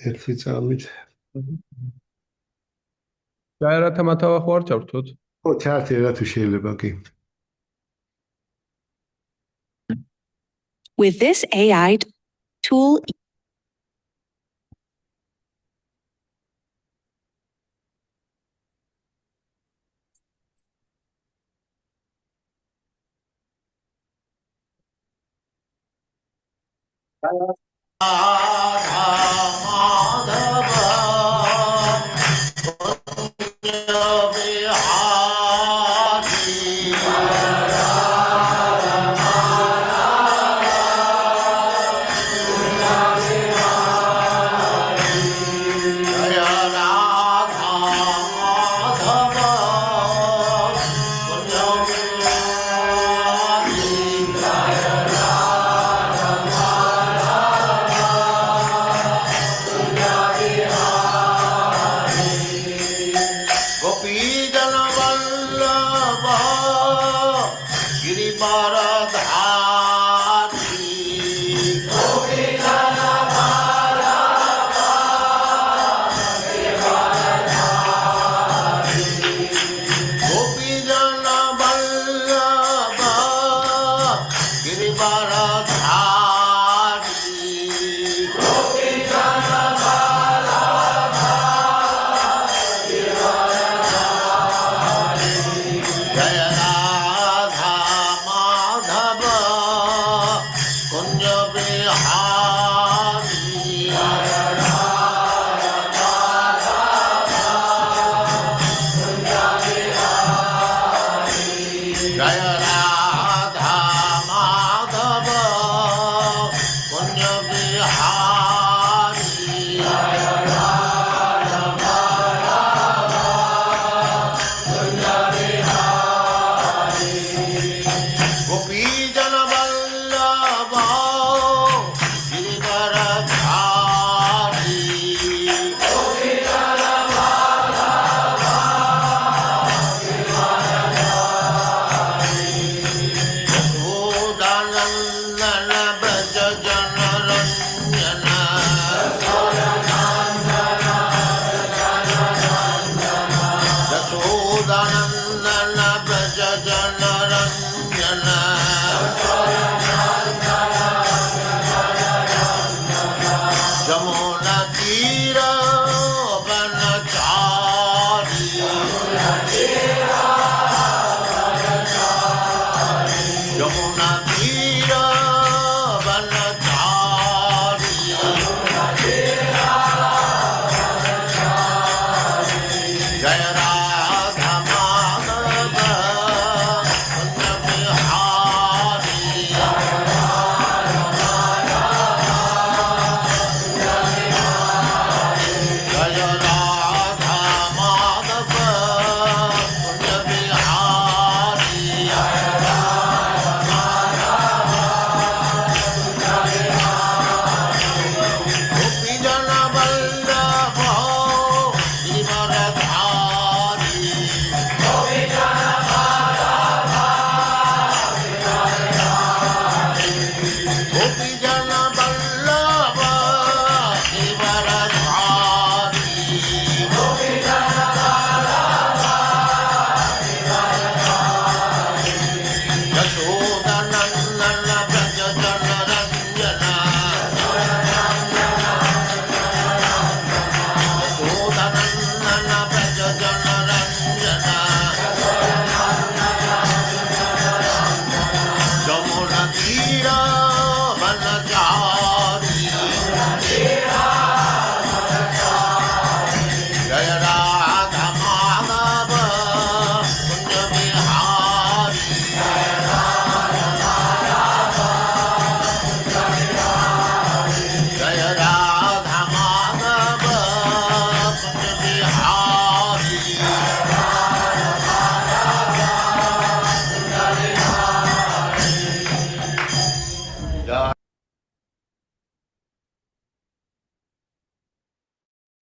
ერთი წამით. გაერათა მათავა ხო არ ჩავთოთ? ხო, ჩართი რა თუ შეიძლება კი. With this AI tool,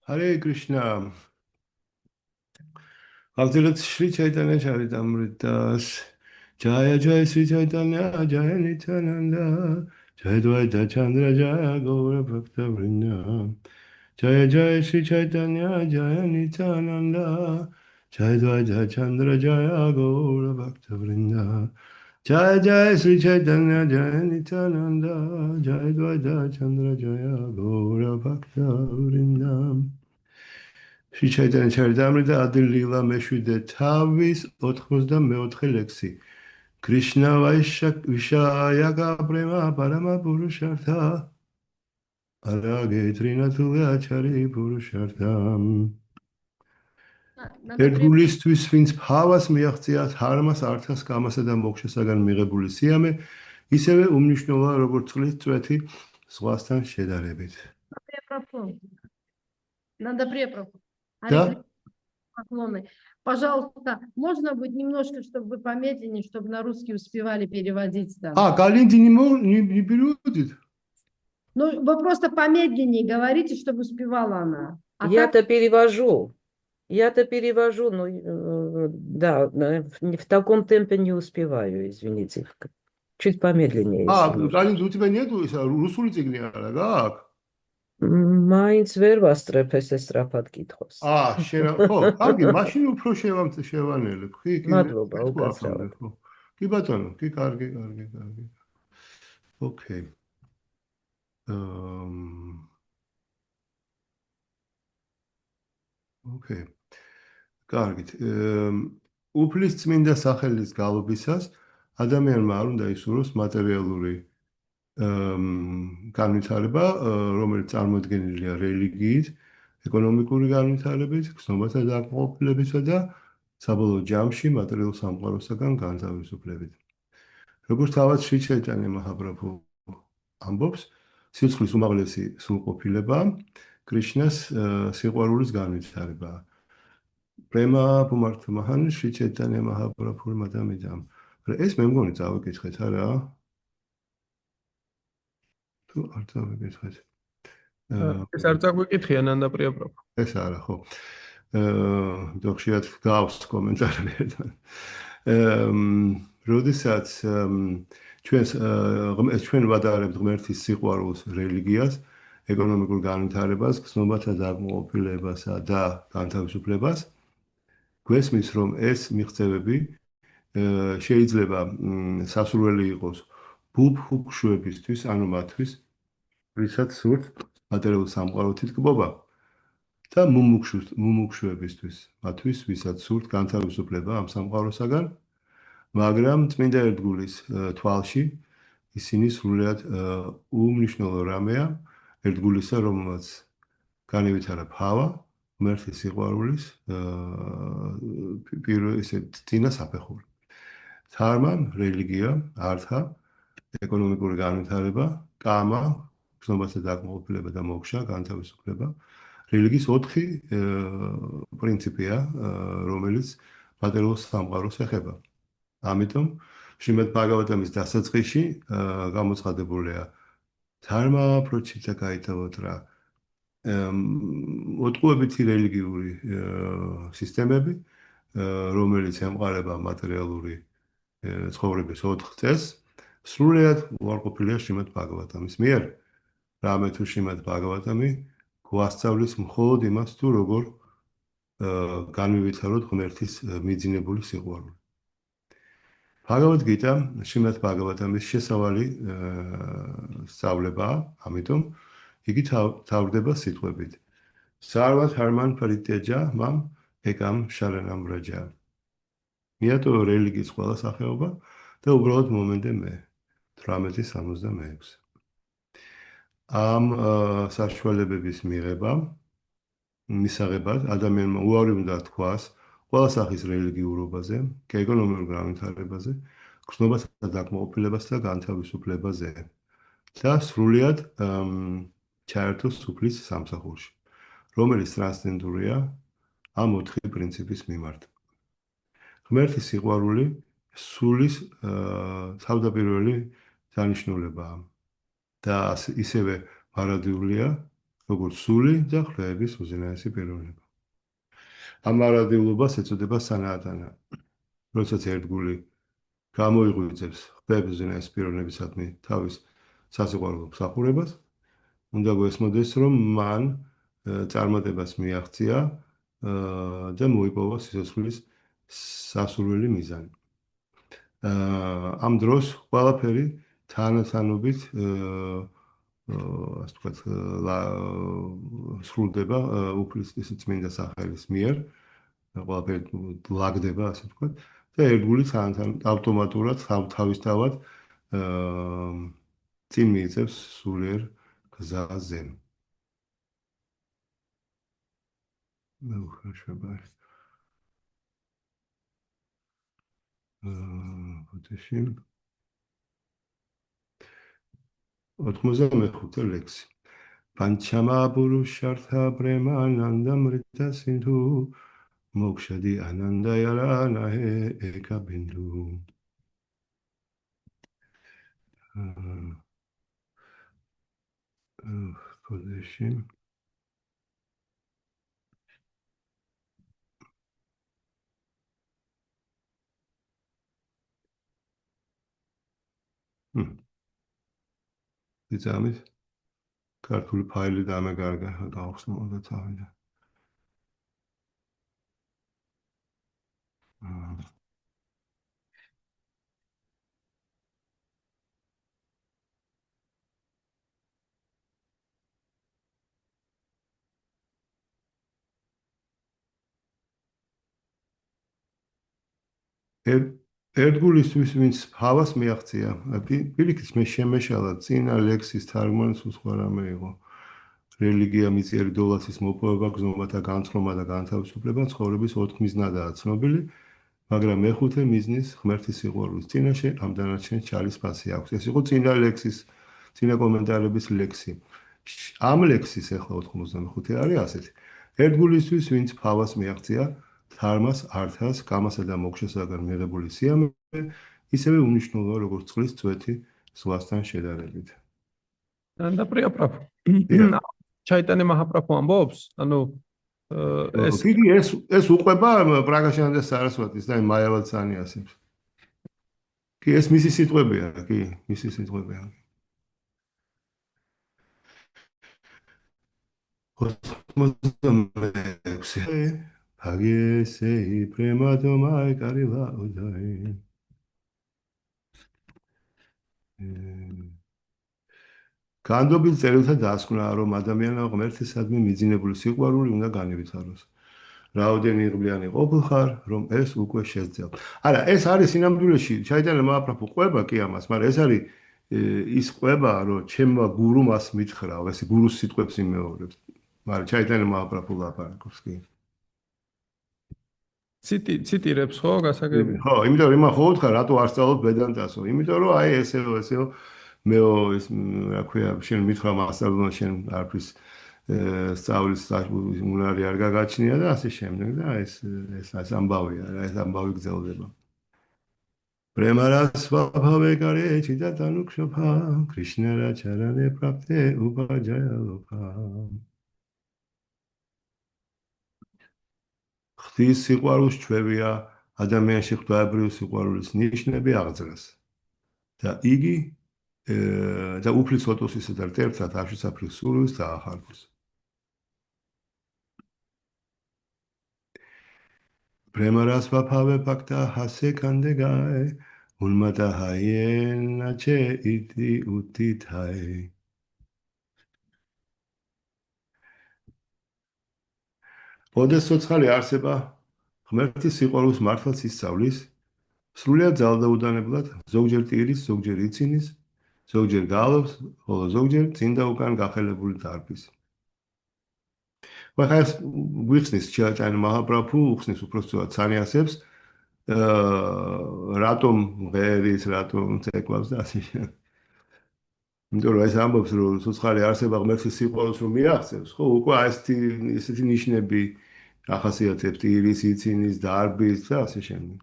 Hare Krishna. Bhaktirat Sri Chaitanya Charitamritas. Jaya Jaya Sri Chaitanya Jaya Nityananda. Jaya Dvaita Chandra Jaya Gaura Bhakta Vrinda. Jaya Jaya Sri Chaitanya Jaya Nityananda. Jaya Dvaita Chandra Jaya Gaura Bhakta Vrinda. Jaya Jaya Sri Chaitanya Jaya Nityananda. Jaya Dvaita Chandra Jaya Gaura Bhakta Vrinda. Sri Chaitanya Charitamrita Adilila Meshvide Tavis 84 leksi. Krishna Vishayaka Prema Parama Purushartha Arage Trinatule Achari Purushartham. ერთგულისთვის, ვინც ფავას მიაღწია ධარმას, ართას, კამასა და მოქშესაგან მიღებული სიამე, ისევე უმნიშვნელოა, როგორც წყლის წვეთი ზღვასთან შედარებით. Надо препровку. Да? Поклоны. Пожалуйста, можно быть немножко, чтобы вы помедленнее, чтобы на русский успевали переводить там. Калинти не переводит? Ну, вы просто помедленнее говорите, чтобы успевала она. А Я-то перевожу. Ну, да, в таком темпе не успеваю, извините. Чуть помедленнее. если можно. Калинти, у тебя нету русული წიგნი არა გაქვს? მაინც ვერ ვასწრებ ეს სწრაფად კითხოს. ხო, კარგი, მაშინ უფრო შევანელებ. მადლობა, უკაცრავად. კი ბატონო, კი კარგი. ოკეი. ოკეი. კარგით. უფლის წმინდა სახელის გალობისას ადამიანმა არ უნდა ისურვოს მატერიალური განვითარება, რომელიც წარმოდგენილია რელიგიით, ეკონომიკური განვითარებით, გზნობათა დაკმაყოფილებისა და საბოლოო ჯამში მატერიალურ სამყაროსაგან განთავისუფლებით. როგორც თავად შრი ჩაიტანია მაჰაპრაბჰუ ამბობს, სიცხლის უმაღლესი სრულყოფილება კრიშნას სიყვარულის განვითარებაა. პრემა პუმართა მაჰანი შრი ჩაიტანია მაჰაპრაბჰუ მადამიდამ. ეს მე მგონი წავიკითხეთ არა? თუ არ წავიკითხეთ. ეს არ წაგვიკითხია ნანდა პრიაპრაბჰუ. ეს არა, ხო. ხშირად გავს კომენტარებიდან. როდესაც ჩვენ ვადარებთ ღმერთის სიყვარულს, რელიგიას, ეკონომიკურ განვითარებას, გზნობათა დაკმაყოფილებასა და განთავისუფლებას, გვესმის, რომ ეს მიღწევები შეიძლება სასურველი იყოს ბუბჰუქშუებისთვის, ანუ მათთვის, ვისაც სურთ მატერიალურ სამყარო თითქმობა და მუმუქშუებისთვის, მათთვის, ვისაც სურთ განთავისუფლება ამ სამყაროსაგან, მაგრამ წმინდა ერთგულის თვალში ისინი სრულიად უმნიშვნელო რამეა ერთგულისა, რომელმაც განევითარა ფავა, ღმერთის სიყვარულის წინა საფეხური. დჰარმა, რელიგია, ართა, ეკონომიკური განვითარება, კამა, გზნობათა დაკმაყოფილება და მოქშა, განთავისუფლება. რელიგიის 4 პრინციპია, რომელიც მატერიალურ სამყაროს ეხება. ამიტომ შრიმად ბჰაგავატამის დასაწყისში გამოცხადებულია დჰარმა პროჩიტა გაიტავოტრა ოტყუებითი რელიგიური სისტემები, რომელიც ემყარება მატერიალური ცხოვრების 4 წესს, სრულიად უარყოფილია შრიმად ბჰაგავატამის მიერ. რამე თუ შრიმად ბჰაგავატამი გვასწავლის მხოლოდ იმას, თუ როგორ განვივითაროთ ღმერთის მიძინებული სიყვარული. ბჰაგავად გიტა შრიმად ბჰაგავატამის შესავალი სწავლებაა, ამიტომ იგი თავდება სიტყვებით. სარვა დჰარმან პარიტეჯა მამ ეკამ შარანამ რაჯა. მიატოვა რელიგიის ყველა სახეობა და უბრალოდ მომენდე მე. 18:66. ამ საშუალებების მისაღებად ადამიანმა უარი უნდა თქვას ყველა სახის რელიგიურობაზე, ეკონომიურ განვითარებაზე, გზნობათა დაკმაყოფილებასა და განთავისუფლებაზე და სრულიად ჩაერთოს სუფლის სამსახურში, რომელიც ტრანსცენდურია ამ 4 პრინციპის მიმართ. ღმერთის სიყვარული სულის თავდაპირველი დანიშნულებაა და ისევე პარადიულია როგორც სული და ხლეების უზენაესი პიროვნება. ამ არადილობას ეწოდება სანაადანა. როდესაც ერთგული გამოიღვიძებს ხლეების უზენაესი პიროვნებისადმი თავის სასიყვარულო მსახურებას, უნდა გვესმოდეს, რომ მან წარმატებას მიაღწია და მოიპოვა სიცოცხლის სასურველი მიზანი. ამ დროს ყველაფერი თანათანობით ასე ვთქვათ, სრულდება უფლის წმინდა სახელის მიერ, ყველაფერი ლაგდება, ასე ვთქვათ, და ერთგული ავტომატურად თავისთავად წინ მიიწევს სულიერ გზაზე. მეუხრეშება. ბოდიში 95 ლექსი. Panchamaburushartha premananda mrita sindhu mokshadi anandayarana he eka bindu. Position. იცამით? ქართული ფაილი და ამეგარგა გავხსნოდა თავიდან. ერთგულისთვის, ვინც ჰავას მიაღწია, პირიქით მე შემეშალა წინა ლექსის თარგმანი სულ სხვა რამე იყო. რელიგია მიწიერი დოლაცის მოპოვება, გზნობათა განცნობა და განთავისუფლება ცხოვრების ოთხმიზნადაა ცნობილი, მაგრამ მეხუთე მიზნის ღმერთის სიყვარულის წინაშე ამდენად შენ ჩალისფასი აქვს. ეს იყო წინა ლექსის, წინა კომენტარების ლექსი. ამ ლექსის ახლა 95 არის ასეთი. ერთგულისთვის, ვინც ჰავას მიაღწია, თარმას, ართას, კამასა და მოგშესაგან მიღებული სიამე, ისევე უნიშნულოა, როგორც წყლის წვეთი ზღვასთან შედარებით. ნანდაპრია პრაფუ. ჩაიტანე მაჰაპრაფუ ამბობს, ანუ ეს უყვება პრაგაშანდა სარასვატის და მაიავალ სანიასებს. კი, ეს მისი სიტყვებია, კი, მისი სიტყვებია. Agese premato mai carivaudai. Განდობილ წერილთა დასკვნა, რომ ადამიანმა ღმერთისადმი მიძინებული სიყვარული უნდა განივითაროს. რაოდენი იღბლიანი ყოფილხარ, რომ ეს უკვე შეძძებ. არა, ეს არის სინამდვილეში, ჩაიტანე მაჰაპრაფუ ყვება კი ამას, მაგრამ ეს არის ის ყვება, რომ ჩემმა გურუ მას მითხრა, ეს გურუს სიტყვებს იმეორებს. მაგრამ ჩაიტანე მაჰაპრაფუ ლაპარაკობს კი. ციტირებს ხო გასაგები? ხო, იმიტომ რომ იმან ხო უთხრა, რატო არ სწავლობ ბედანტასო? იმიტომ რომ აი ესეო მეო ეს რა ქვია, შენ მითხრა მასწავლებლო შენ არაფრის სწავლის უნარი არ გაგაჩნია და ასე შემდეგ და ეს ამბავია რა, ეს ამბავი გრძელდება. პრემარას ვაფავე გარეჩი და დანუქშოფა, კრიშნარა ჩარანე პრაპტე უპაჯაიალოფა. ღვთის სიყვარულს ჩვევია ადამიანში ღვთაებრივი სიყვარულის ნიშნები აღძრას და იგი და უფლის ლოტოსისა და მტევრთა თავშესაფრის სურვილს დაახარჯოს. პრემარას ვაფავე ფაქტა ჰასე კანდეგაე უნმადა ჰაიენა ჩე იტი უტითაე. ოდესს ცოცხალი არსება ღმერთის სიყვარულს მართლაც ისწავლის, სრულიად ძალდაუდანებლად, ზოგჯერ ტირის, ზოგჯერ იცინის, ზოგჯერ გალობს, ხოლო ზოგჯერ წინ და უკან გახელებული დარბის. ახლა ეს გვიხსნის ჩაიტანე მაჰაპრაფუ, უხსნის უпростовად სანიასებს, რატომ ღერის, რატომ ცეკვავს და ასე შემდეგ. იმიტომ რომ ეს ამბობს, რომ ცოცხალი არსება ღმერთის სიყვარულს რომ მიაღწევს, ხო, უკვე ესეთი ნიშნები ახასიათებს ტირის, იცინის, დარბის და ასე შემდეგ.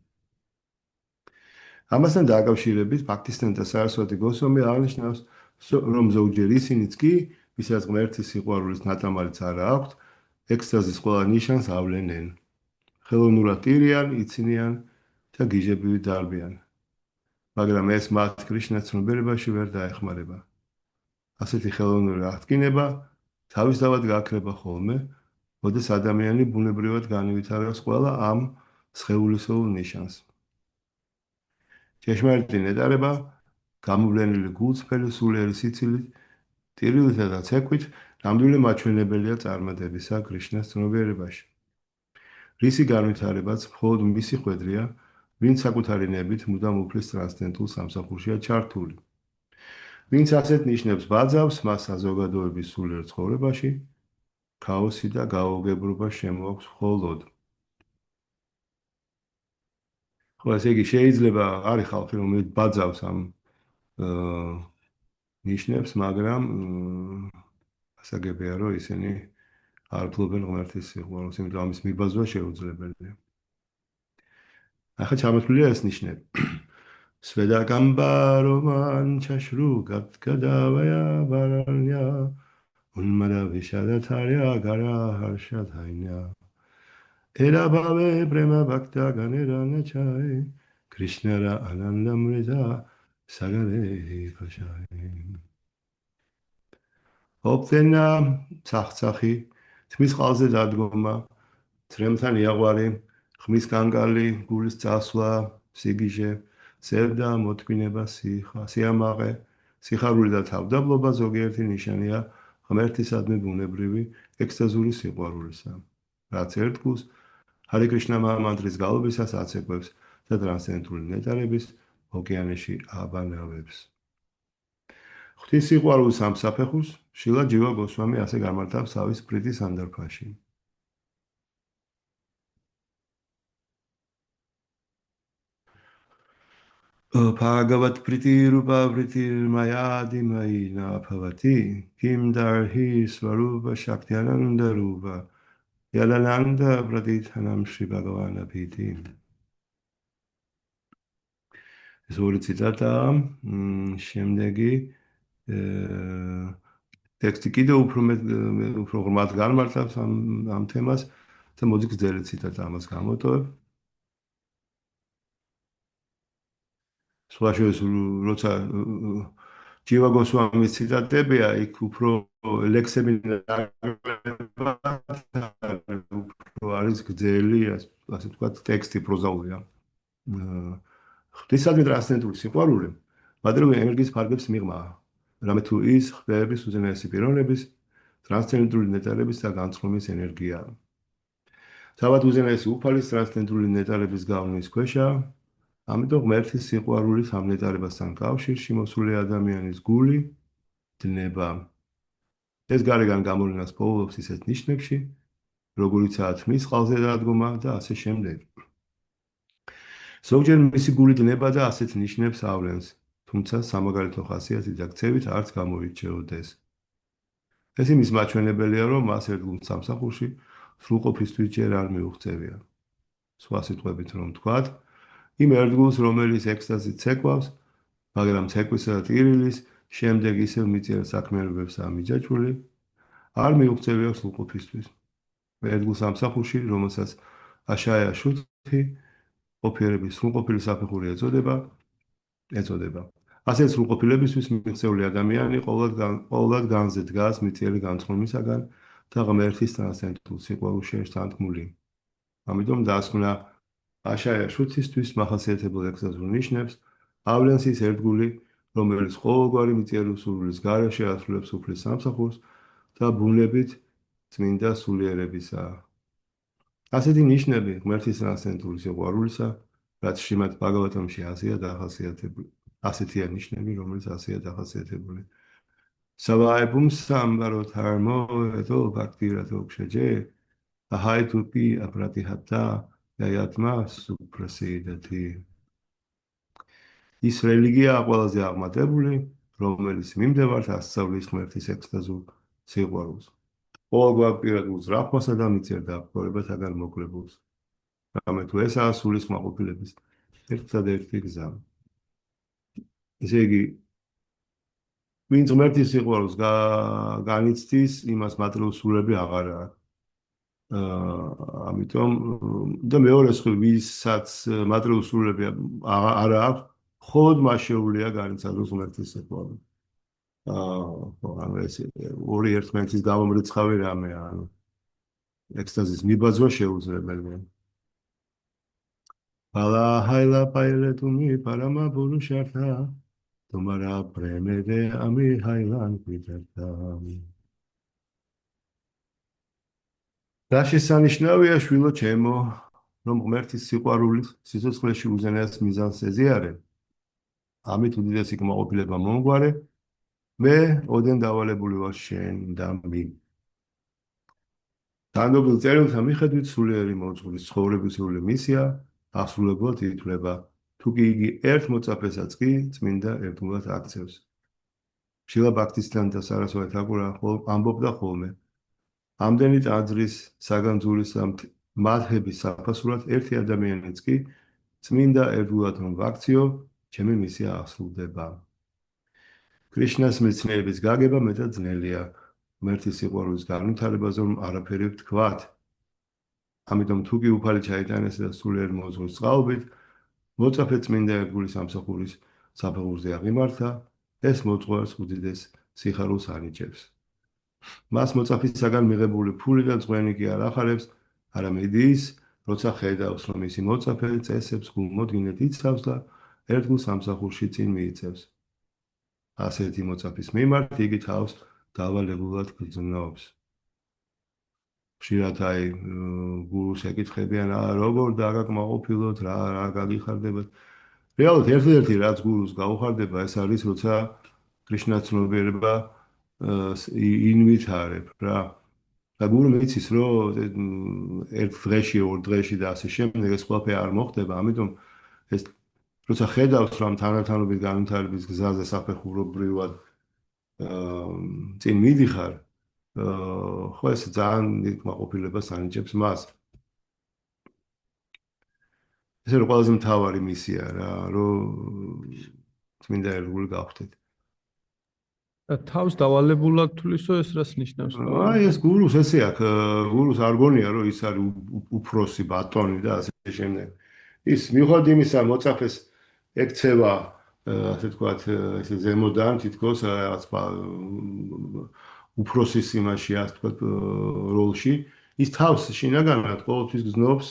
ამასთან დაკავშირებით ფაქტისტენ და სარასვატი გოსვამი აღნიშნავს, რომ ზოგჯერ ისინიც კი ვისაც ღმერთის სიყვარულის ნატამალიც არა აქვთ, ექსტაზის ყველა ნიშანს ავლენენ. ხელოვნურად ტირიან, იცინიან და გიჟებივით დარბიან. მაგრამ ეს მათ კრიშნას ცნობიერებაში ვერ დაეხმარება. ასეთი ხელოვნური აღდგინება თავისთავად გაქრება ხოლმე, როდეს ადამიანი ბუნებრივად განივითარებს ყველა ამ სხეულისეულ ნიშანს. ჭეშმარიტი ნეტარება გამოვლენილი გულწრფელი სულიერი სიცილით, ტირილითა და ცეკვით ნამდვილი მაჩვენებელია წარმატებისა კრიშნას ცნობიერებაში. რისი განვითარებაც მხოლოდ მისი ხვედრია, ვინც საკუთარი ნებით მუდამ უფლის ტრანსცენდენტულ სამსახურშია ჩართული. ვინც ასეთ ნიშნებს ბაძავს, მას საზოგადოების სულიერ ცხოვრებაში ქაოსი და გაუგებრობა შემოაქვს მხოლოდ. ხო, ესე იგი შეიძლება არის ხალხი, რომელიც ბაძავს ამ ნიშნებს, მაგრამ ასაგებია, რომ ისინი არ ფლობენ ღმერთის სიყვარულს, იმიტომ ამის მიბაზვა შეუძლებელია. ახლა ჩამოთვლილია ეს ნიშნები. Svedagamba romanchashru gadavaya varanya unmada vishadatharya gara harshadhainya Erabhave prema bhakta ganera chai Krishnara anandamrita sagare pashai Optena tsakhi tmis qalze dadgoma Tremtan iagwari ხმის კანკალი, გულის წასვლა, სიგიჟე, ზევდა, მოთმინება, სიამაყე, სიხარული და თავდაბლობა ზოგიერთი ნიშანია ღმერთისადმი ბუნებრივი ექსტაზური სიყვარულისა. რაც ერთგულს ჰარე კრიშნა მანტრის გალობისას აცეკვებს და ტრანსცენდენტული ნეტარების ოკეანეში აბანავებს. ღვთის სიყვარულის ამ საფეხურს შილა ჯივა გოსვამი ასე გამართავს თავის პრიტის სანდარბაში. Bhagavat Priti Rupa Priti Maya Dimayina Bhavati Kim Darhi Swarupa Shaktiananda Rupa Yalananda Pradithanam Shri Bhagavana Piti ეს ორი ციტატაა შემდეგი ტექსტი კიდევ უფრო ღრმად განმარტავს ამ თემას და მოდი გრძელი ციტატა ამას გამოტოვებ სხვაშორის როცა ჯივა გოსვამის ციტატებია იქ უფრო ლექსები უფრო არის გრძელი ასე ვთქვათ ტექსტი პროზაულია ღვთისადმი ტრანსცენდენტული სიყვარული მადრევი ენერგიის ფარგლებს მიღმა რამე თუ ის ხდების უზენაესი პიროვნების ტრანსცენდენტული ნეტარების და განწყობის ენერგია თავად უზენაესი უფალის ტრანსცენდენტული ნეტარების გავლენის ქვეშა ამიტომ ღმერთის სიყვარულის ამ ნეტარებასთან კავშირში მოსული ადამიანის გული დნება. ეს გარეგან გამოვლენას პოულობს ისეთ ნიშნებში, როგორიცაა თმის ყალზე დადგომა და ასე შემდეგ. ზოგჯერ მისი გული დნება და ასეთ ნიშნებს ავლენს, თუმცა სამაგალითო ხასიათი და ქცევით არც გამოირჩეოდეს. ეს იმის მაჩვენებელია, რომ მას ერთგულ სამსახურში სრულყოფისთვის ჯერ არ მიუღწევია. სხვა სიტყვებით რომ ვთქვათ, იმ ერთგულს, რომელიც ექსტაზით ცეკვავს, მაგრამ ცეკვისა და ტირილის შემდეგ ისევ მიწიერ საქმიანობებსაა მიჯაჭვული, არ მიუღწევია სრულყოფისთვის. ერთგულ სამსახურში, რომელსაც აშაია შუთი, ყოფიერების სრულყოფილი საფეხური ეწოდება. ასეთ სრულყოფილებისთვის მიღწეული ადამიანი ყოველად განზე დგას მიწიერი განწყობისაგან და ღმერთის ტრანსცენდენტულ სიყვარულში ერთთანთქმული. ამიტომ დასკვნა აშაია შუთისთვის მახასიათებელ ექსტაზურ ნიშნებს ავლენს ის ერთგული, რომელიც ყოველგვარი მიწიერი სურვილის გარეშე ასრულებს უფლის სამსახურს და ბუნებით წმინდა სულიერებისაა. ასეთი ნიშნები ღმერთის ტრანსცენდენტული სიყვარულისა, რაც შრიმად ბაგავატამში ასეა დახასიათებული. ასეთია ნიშნები, რომელიც ასეა დახასიათებული. სავაებუმ სამბარო თარმო ეთო ბაქტირათო ქშეჯე აჰაი თუპი აპრატიჰატა Yayatma suprasidati. ის რელიგიაა ყველაზე აღმატებული, რომელიც მიმდევართ ასწავლის ღმერთის ექსტაზურ სიყვარულს. ყოველგვარ პირადულ ზრახვასა და მიწიერ დაპყრობებათაგან მოკლებულს. რამე თუ ესაა სულის კმაყოფილების ერთადერთი გზა. ესე იგი, ვინც ღმერთის სიყვარულს განიცდის, იმას მატერიალური სრულები აღარ აქვს. ამიტომ და მეორე მხრივ ვისაც მატერიალური სრულები არ აქვს, მხოლოდ მას შეუძლია განიცადოს ღმერთის სიყვარული. ანუ ეს ორი ერთმანეთის გამომრიცხავი რამეა, ანუ ექსტაზის მიბაძვა შეუძლებელია. Pala haila paile tumi parama purushartha tumara premede ami hailan pitartha. რა შესანიშნავია შვილო ჩემო, რომ ღმერთის სიყვარული სიცოცხლეში უზენაეს მიზანს ეზიარე. ამით უდიდესი კმაყოფილება მომგვარე, მე ოდენ დავალებული ვარ შენ და მინ. თანნობილ წერილთა მიხედვით სულიერი მოძღვრის ცხოვრებისეული მისია ასრულებლად ითვლება, თუ კი იგი ერთ მოწაფესაც კი წმინდა ერთგულად აქცევს. შილა ბაქთისთან და სარასვაი თაკურა ამბობდა ხოლმე, ამდენი ტაძრის საგანძურის მადჰების საფასურად ერთი ადამიანიც კი წმინდა ერთგულად რომ ვაქციო, ჩემი მისია ასრულდება. კრიშნას მეცნიერების გაგება მეტად ძნელია, ღმერთის სიყვარულის განვითარებაზე რომ არაფერი ვთქვათ. ამიტომ თუ კი უფალი ჩაიტანეს და სულიერ მოძღვრის წყალობით, მოწაფე წმინდა ერთგულის სამსახურის საფეხურზე აღიმართა, ეს მოძღვარს უდიდეს სიხარულს ანიჭებს. მას მოწაფისაგან მიღებული ფული და წვენი კი არ ახარებს, არამედ ის, როცა ხედავს, რომ მისი მოწაფე წესებს გულმოდგინედ იცავს და ერთგულ სამსახურში წინ მიიწევს. ასეთი მოწაფის მიმართ იგი თავს დავალებულად გრძნობს. ხშირად აი გურუს ეკითხებიან, როგორ დაგაკმაყოფილოთ, რა გაგიხარდებათ. რეალურად ერთ-ერთი რაც გურუს გაუხარდება, ეს არის, როცა კრიშნას ცნობიერება ინვითარებ რა. და გურუ მიცის, რომ ერთ დღეში, ორ დღეში და ასე შემდეგ ეს ყველაფერი არ მოხდება, ამიტომ ეს როცა ხედავს, რომ თანათანობით განვითარების გზაზე საფეხურობრივად წინ მიდიხარ, ხო ეს ძალიან დიდ კმაყოფილებას ანიჭებს მას. ეს არის ყველაზე მთავარი მისია რა, რომ წმინდა ერთგული გავხდეთ. თავს დავალებულად თვლისო ეს რას ნიშნავს? აი ეს გურუს ესე აქვს, გურუს არ გონია რომ ის არის უფროსი ბატონი და ასე შემდეგ. ის მიუხედავად იმისა, მოწაფეს ექცევა, ასე ვთქვათ, ესე ზემოდან თითქოს რაღაც უფროსის იმაში, ასე ვთქვათ, როლში, ის თავს შინაგანად ყოველთვის გზნობს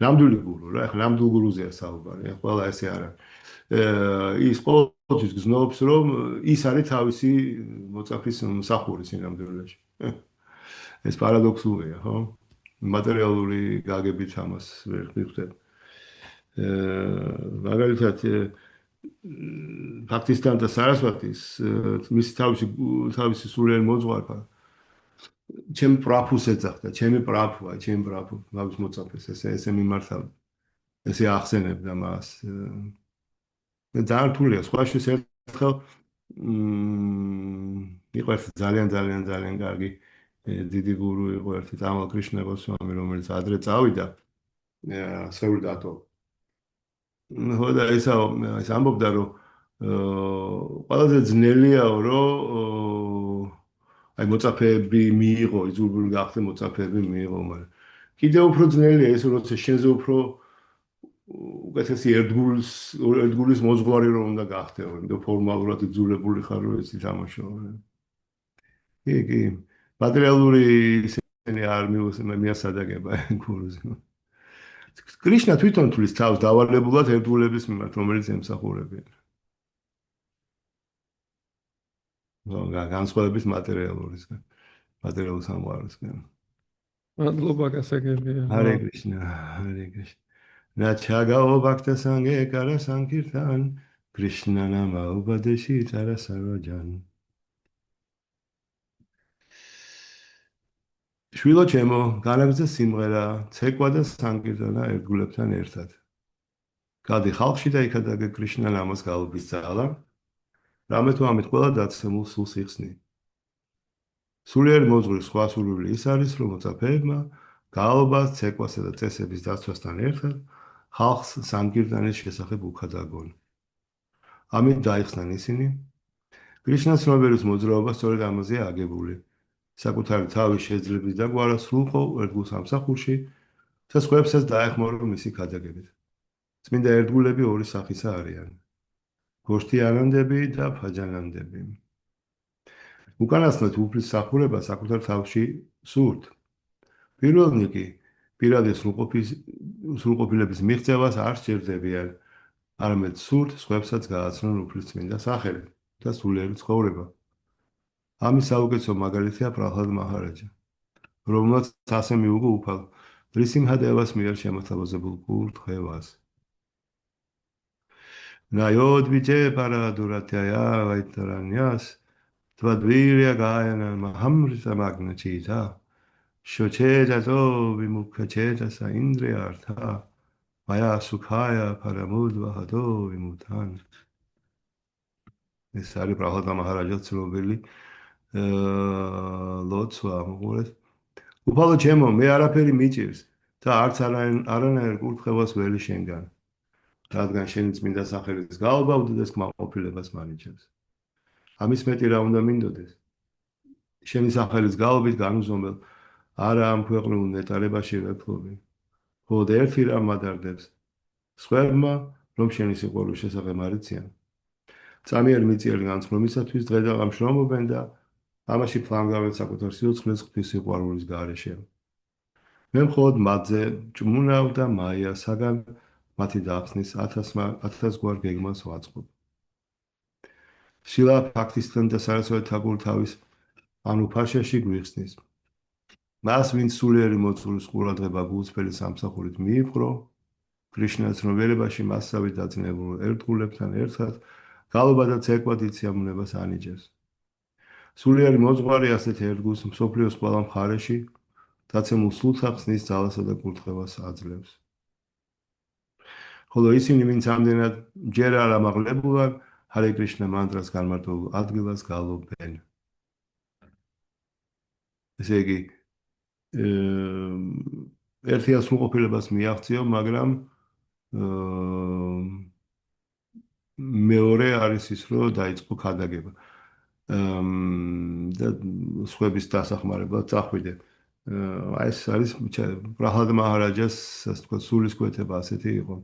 ნამდვილი გურუ რა, ეხლა ნამდვილ გურუზეა საუბარი, ყველა ესე არ არის. ის ყოველთვის გზნობს, რომ ის არის თავისი მოწაფის მსახური სინამდვილეში. ეს პარადოქსულია, ხო? მატერიალური გაგებით ამას ვერ ვიხდებ. მაგალითად, ბაქთისთან და სარასვატის მისი თავისი სულიერ მოძღვარმა ჩემ პრაფუს ეძახდა, ჩემი პრაფუა, ჩემი პრაფუ, მავის მოწაფეს, ესე მიმართავდა. ესე ახსენებდა მას. ძალიან რთულია, სხვა შეს ერთხელ იყო ერთი ძალიან კარგი დიდი გურუ იყო ერთი ტამალ კრიშნა გოსვამი, რომელიც ადრე წავიდა სეულდატო. ხო და ის ამბობდა, რომ ყველაზე ძნელიაო, რომ აი მოწაფეები მიიღო, იძულებული გახდე მოწაფეები მიიღო, მაგრამ კიდევ უფრო ძნელია ეს, როცა შენზე უფრო უკეთესი ერთგულის მოძღვარი რომ უნდა გახდე, იმიტომ ფორმალურად იძულებული ხარ რომ ეს ითამაშო. კი, მატერიალური ისინი არ მიასადაგება გურუს. კრიშნა თვითონ თulis თავს დავალებულად ერთგულების მიმართ, რომელიც ემსახურებიან. განსხვავებით მატერიალურისგან, მატერიალურ სამყაროსგან. მადლობა გასაგებია. ჰარე კრიშნა, ჰარე კრიშნა. Nachagao Bhakta Sanghe Kara Sankirtan Krishna Nama Upadeshi Tara Sarvajan. შვილო ჩემო, განაგრძე სიმღერა, ცეკვა და სანკირტანა ერთგულებთან ერთად. გადი ხალხში და იქადაგე კრიშნა ნამას გალობის ძალა, რამე თუ ამით ყველა დაცემულ სულს იხსნი. სულიერ მოძღვრის სხვა სურვილი ის არის, რომ მოწაფეებმა გალობას, ცეკვასა და წესების დაცვასთან ერთად ხალხს სანკირტანის შესახებ უკადაგონ. ამით დაიხსნან ისინი, კრიშნა ცნობიერის მოძრაობა სწორედ ამაზეა აგებული. საკუთარი თავის შეძლების დაგვარა სრულყო ერთგულ სამსახურში და სხვებსაც დაეხმარო მისი ქადაგებით. წმინდა ერთგულები ორი სახისა არიან. გოშთიანანდები და ფაჯანანდები. უკანასკნელ უფლის სახურება საკუთარ თავში სურთ. პირველნი კი პირადი სრულყოფილების მიღწევას არ სჭირდებიან, არამედ სურთ სხვებსაც გააცნონ უფლის წმინდა სახელი და სულიერი ცხოვრება. ამის საუკეთესო მაგალითია პრაჰლად მაჰარაჯა, რომელმაც ასე მიუღო უფალ რისიმჰადევას მიერ შემოთავაზებულ კურთხევას. ნაიოდ ბიჯე პარადურათია ვაიტარანიას თვადვირია გაიანა მაჰამრიტა მაგნაჩიტა შოჩედათო ვიმუქაჩედასა ინდრიართა მაია სუქაია პარამუდვაჰადო ვიმუთან. ეს არის პრაჰლად მაჰარაჯას ცნობილი ლოცვა მოყურეთ. უფალო ჩემო, მე არაფერი მიჭირს და არც არანაირ კურთხევას ველი შენგან. რადგან შენი წმინდა სახელის გაობა უდიდეს კმაყოფილებას მარიჩებს. ამის მეტი რა უნდა მინდოდეს? შენი სახელის გაობით განუზომელ არა ამ ქვეყნულ ნეტარებაში ვეფლობი. მხოლოდ ერთი რამ მადარდებს. სხვებმა, რომ შენი სიყვარულის შესახებ არიციან. წამიერ მიწიერ განცნობისათვის დღე და ღამე შრომობენ და ამაში ფლანგავენ საკუთარ სიცოცხლეს ღვთის სიყვარულის გარეშე. მე მხოლოდ მათზე ჭმუნავ და მაიასაგან მათი დახსნის 1000 გვარ გეგმას ვაწყობ. შილა ფაქტისთან და სარასვადი თაგური თავის ანუფაშაში გვიხსნის. მას ვინც სულიერი მოწულის ყურადღება გულწრფელი სამსახურით მიიპყრო, კრიშნას ცნობიერებაში მასსავე დაძინებულ ერთგულებთან ერთად გალობა და ცეკვა დიდ სიამოვნებას ანიჭებს. სულიერი მოძღვარი ასეთ ერთგულს მსოფლიოს ყველა მხარეში დაცემულ სულთა ხსნის ძალასა და კურთხევას აძლევს. ხოლო ისინი, ვინც ამდენად ჯერ არ ამაღლებულან, ჰარე კრიშნა მანტრას განმარტოებულ ადგილას გალობენ. ესე იგი, ერთია სრულყოფილებას მიაღწიო, მაგრამ მეორე არის ის, რომ დაიწყო ქადაგება. და სხვების დასახმარებლად წახვიდე. ეს არის პრაჰლად მაჰარაჯას, ასე ვთქვათ, სულის კვეთება ასეთი იყო.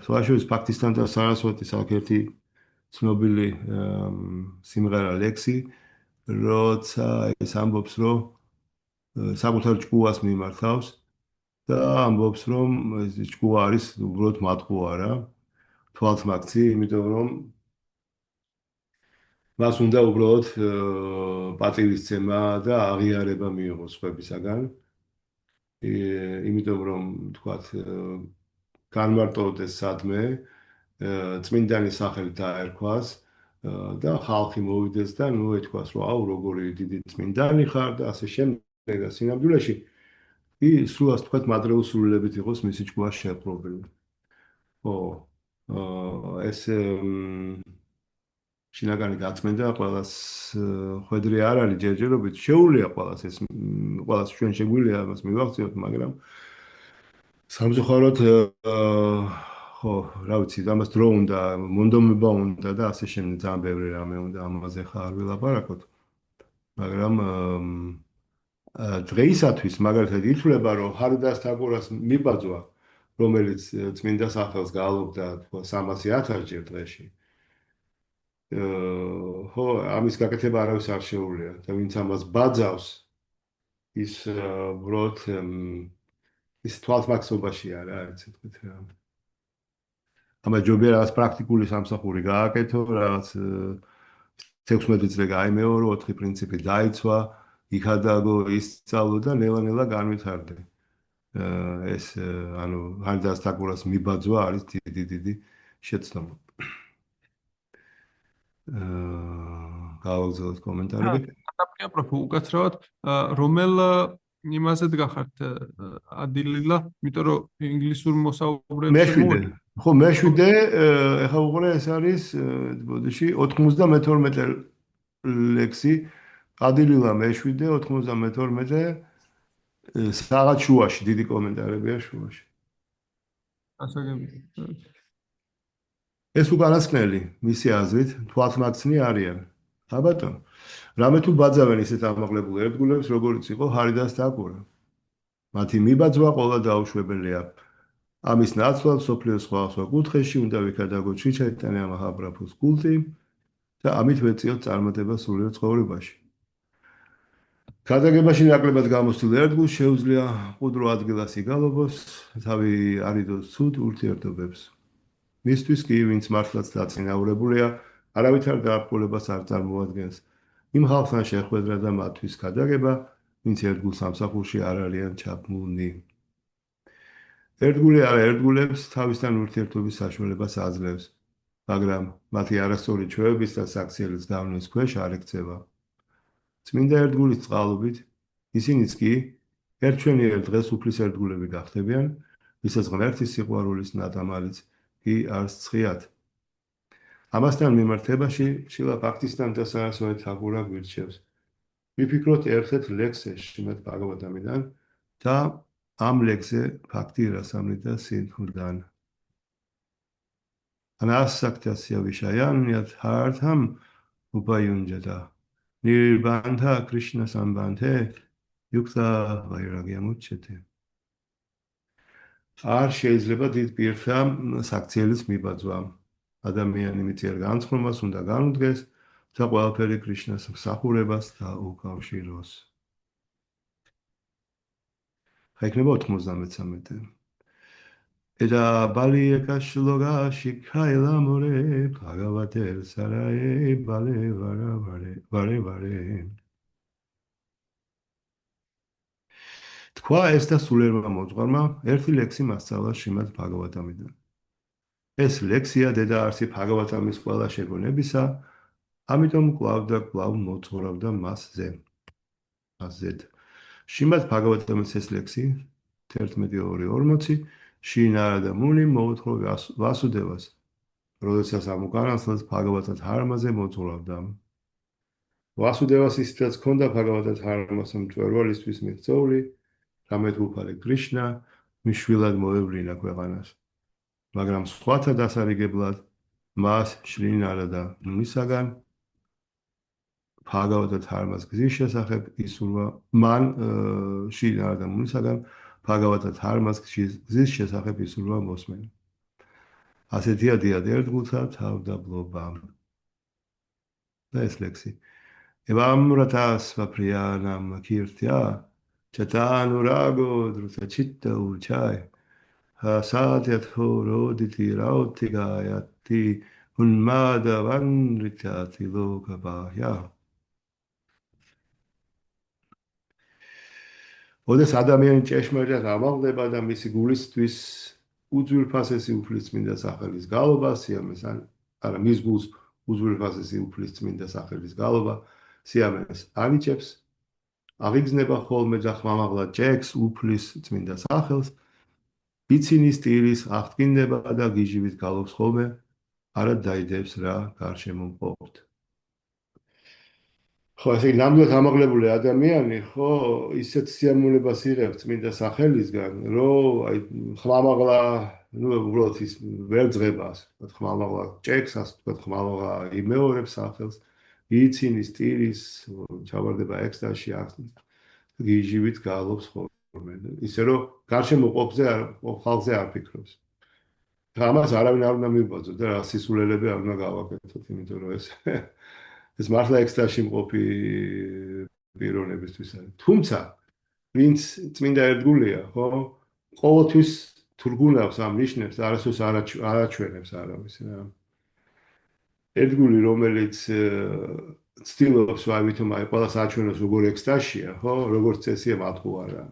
სხვაშორის ფაქტისთან და სარასვატის ერთ-ერთი ცნობილი სიმღერა ლექსი, როცა ის ამბობს, რომ საკუთარ ჭკუას მიმართავს და ამბობს, რომ ეს ჭკუა არის უბრალოდ მატყუა რა, თვალთმაქცი, იმიტომ რომ მას უნდა უბრალოდ პატივისცემა და აღიარება მიიღოს სხვებისაგან. იმიტომ რომ თქვათ განმარტოვდეს სადმე, წმინდანის სახელით დაერქვას და ხალხი მოვიდეს და ნუ ეთქვას, რომ აუ როგორი დიდი წმინდანი ხარ და ასე შემდეგ და სინამდვილეში სულ ასე თქვათ მადრეულ სულელებით იყოს მისი ჭკუა შეპყრობილი. ხო, ეს შინაგანი გაწმენდა ყველას ხვედრი არ არის ჯერჯერობით, შეუულია ყველას ეს, ყველას ჩვენ შეგვიძლია ამას მივაღწიოთ, მაგრამ სამწუხაროდ ხო, რა ვიცი, ამას დრო უნდა, მონდომება უნდა და ასე შემდეგ ძალიან ბევრი რამე უნდა ამაზე ხა არ ვილაპარაკოთ. მაგრამ დღეისათვის მაგალითად ითვლება, რომ ჰარიდას თაგორას მიბაძვა, რომელიც წმინდა სახელს გაალობდა 300,000 ჯერ დღეში. ხო, ამის გაკეთება არავის არ შეუძლია და ვინც ამას ბაძავს, ის უბრალოდ ის თვალთმაქცობაში არა, έτσι ვთქვით რა. ამას ჯობია რაღაც პრაქტიკული სამსახური გააკეთო, რაღაც 16 წელი გაიმეორო, 4 პრინციპი დაიცვა, იქადაგო, ისწავლო და ნელა-ნელა განვითარდე. ეს ანუ ჰარიდას თაგორას მიბაძვა არის დიდი შეცდომა. გავაგზავნოთ კომენტარები. დაპყრია პროფ უკაცრავად რომელ იმაზე დგახართ ადილილა, იმიტომ რომ ინგლისურ მოსაუბრეებს მეშვიდე. ხო, მეშვიდე, ეხლა უყურე ეს არის ბოდიში 92 ლექსი. ადილილა მეშვიდე, 92 საღად შუაში, დიდი კომენტარებია შუაში. ასაგები. ეს უკანასკნელი მისი აზრით თვალთმაქცნი არიან. ბატონო, რამე თუ ბაძავენ ისეთ ამაღლებულ ერთგულებს, როგორიც იყო ჰარიდას დაკურა. მათი მიბაძვა ყოლა დაუშვებელია. ამის ნაცვლად სოფლიოს სხვადასხვა კუთხეში უნდა ვიქადაგოთ შრი ჩაიტანია მაჰაპრაბჰუს კულტი და ამით ვეწიოთ წარმატება სულიერ ცხოვრებაში. ქადაგებაში ნაკლებად გამოსულ ერთგულს შეუძლია მყუდრო ადგილას იგალობოს, თავი არიდოს ცუდ ურთიერთობებს. მისთვის კი, ვინც მართლაც დაწინაურებულია, არავითარ დაარღვევებას არ წარმოადგენს. იმ ხალხთან შეხვედრა და მათთვის ქადაგება, ვინც ერთგულ სამსახურში არ არიან ჩაბმულნი. ერთგული არა ერთგულებს თავისთან ურთიერთობის საშუალებას აძლევს, მაგრამ მათი არასწორი ჩვევების და საქციელის გავლენის ქვეშ არ ექცევა. წმინდა ერთგულის წყალობით, ისინიც კი ერთჩვენიერ დღეს უფლის ერთგულები გახდებიან, ვისაც ღმერთის სიყვარულის ნატამალიც კი არც ცხიათ. ამასთან მიმართებაში შილა ბჰაქტისთან დასასვენად თაგურა გვირჩევს. ვიფიქროთ ერთ-ერთ ლექსზე შრიმად ბჰაგავატამიდან და ამ ლექსზე ბჰაქტი რასამრიტა სინთუდან. ანასაქტასია ვიშაიანიათ ჰართამ უპაიუნჯადა ნირბანთა კრიშნა სამბანთე იუქტა ვაირაგიამუჩეთე. არ შეიძლება დიდ პირთა საქციელის მიბაძვა. ადამიანი მიწიერ განცხრომას უნდა განუდგეს და ყველაფერი კრიშნას მსახურებას დაუკავშიროს. ხაიქნება 93. eda bali ekashloga shikhaila more bhagavater sarae bale vare. თქვა ეს და სულიერმა მოძღვარმა ერთი ლექსი მასწავლა შრიმად ბჰაგავატამიდან. ეს ლექსია დედა არსი ბჰაგავატამის ყველა შეგონებისა, ამიტომ კვლავ და კვლავ მოძღვრავდა მასზე. შრიმად ბჰაგავატამის ეს ლექსი 11:2:40 შინარადა მუნიმ მოუთხო ვასუდევას, როდესაც ამ უკანასკნელს ბჰაგავატა დჰარმაზე მოძღვრავდა. ვასუდევას ისიც ჰქონდა ბჰაგავატა დჰარმას მწვერვალისთვის მიღწეული, რამეთ უფალი კრიშნა მიშვილად მოევლინა ქვეყანას. მაგრამ სხვათა დასარიგებლად მას შრინარადა მუნისაგან ბჰაგავატა დჰარმას გზის შესახებ ისურვა, მან შრინარადა მუნისაგან ბჰაგავატა დჰარმას გზის შესახებ ისურვა მოსმენა. ასეთია დიად ერთგულთა თავდაბლობა. და ეს ლექსი. ევამრათას ვაფრიანამ ქირთია ჩატანურაგო დრუთა ჩიტა ურჩაი ჰასათიათ ჰოროდითი რაუთი გაიათი უნმადა ვანრითათი ლოკაბაია. ოდეს ადამიანი ჭეშმარიტად ამაღლდება და მისი გულისთვის უძვირფასესი უფლის წმინდა სახელის გალობა სიამეს არა მის გულს უძვირფასესი უფლის წმინდა სახელის გალობა სიამეს ანიჭებს, აღიგზნება ხოლმე და ხმამაღლა ჭექს უფლის წმინდა სახელს, ცინის ტირის აღტკინდება და გიჟივით გალობს ხოლმე, არა დაიდებს რა გარშემო მყოფთ. ხო, ესე ნამდვილად ამაღლებული ადამიანი, ხო, ისეთ სიამოვნებას იღებს წმინდა სახელისგან, რომ აი ხმამაღლა, უბრალოდ ის ვერ ძღებას, ხმამაღლა ჭექს, ასე ვთქვათ, ხმამაღლა იმეორებს სახელს, იცინის ტირის, ჩავარდება ექსტაზში, გიჟივით გალობს ხოლმე. ისე რომ გარშემო ხალხზე არ ფიქრობს. ამას არავინ არ უნდა მიბაძოს და რა სისულელები არ უნდა გავაკეთოთ, იმიტომ რომ ეს მართლა ექსტაზში მყოფი პიროვნებისთვის არის. თუმცა, ვინც წმინდა ერთგულია, ხო, ყოველთვის თურგუნავს ამ ნიშნებს, არასდროს არაჩვენებს არავის რა. ერთგული, რომელიც ცდილობს ვავითომ აი ყველას აჩვენოს როგორ ექსტაზშია, ხო, როგორც წესია მათყუ არა.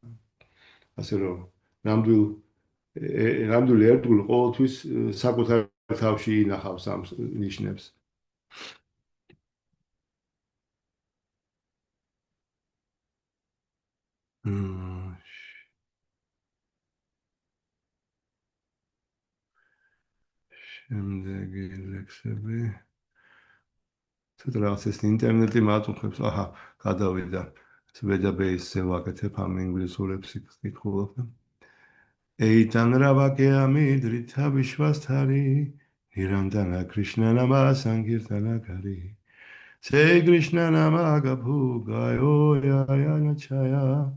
ასე რომ ნამდვილი ერთგული ყოველთვის საკუთარ თავში ინახავს ამ ნიშნებს. შემდეგი ლექსები. თუნდაც ეს ინტერნეტი მაწუხებს, აჰა, გადავიდა. ვედაბეისზე ვაკეთებ ამ ინგლისურებს იქ. Eitan ravake amidrita vishvasthari Nirandana Krishna Nama Sankirtana Kari. Say Krishna Nama Gapu Gayo Yayana Chaya.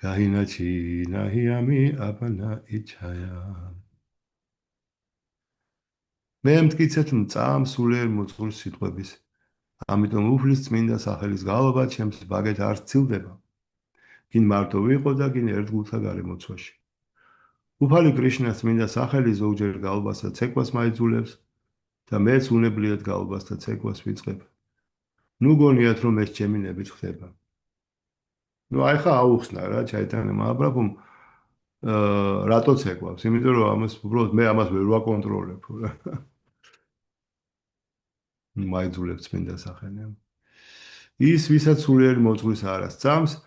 Kahinachi Nahiami Apana Ichaya. მე მტკიცეთ მწამ სულიერ მოძღვრ სიტყვების. ამიტომ უფლის წმინდა სახელის გალობა ჩემს ბაგეთ არ ცილდება. გინ მარტო ვიყო და გინ ერთგულთა გარემოცვაში. უფალი კრიშნას წმინდა სახელი ზოგჯერ გალობასა ცეკვას მაიძულებს და მეც უნებლიეთ გალობასა ცეკვას ვიწყებ. ნუ გონიათ რომ ეს ჩემი ნებით ხდება. ნუ აი ხა აუხსნა რა ჩაიტანა მააბრაბუმ რატო ცეკვავს? იმიტომ რომ ამას უბრალოდ მე ამას ვერ ვაკონტროლებ. მაიძულებს წმინდა სახელი. ის ვისაც სულიერი მოძღვრის არ ასწამს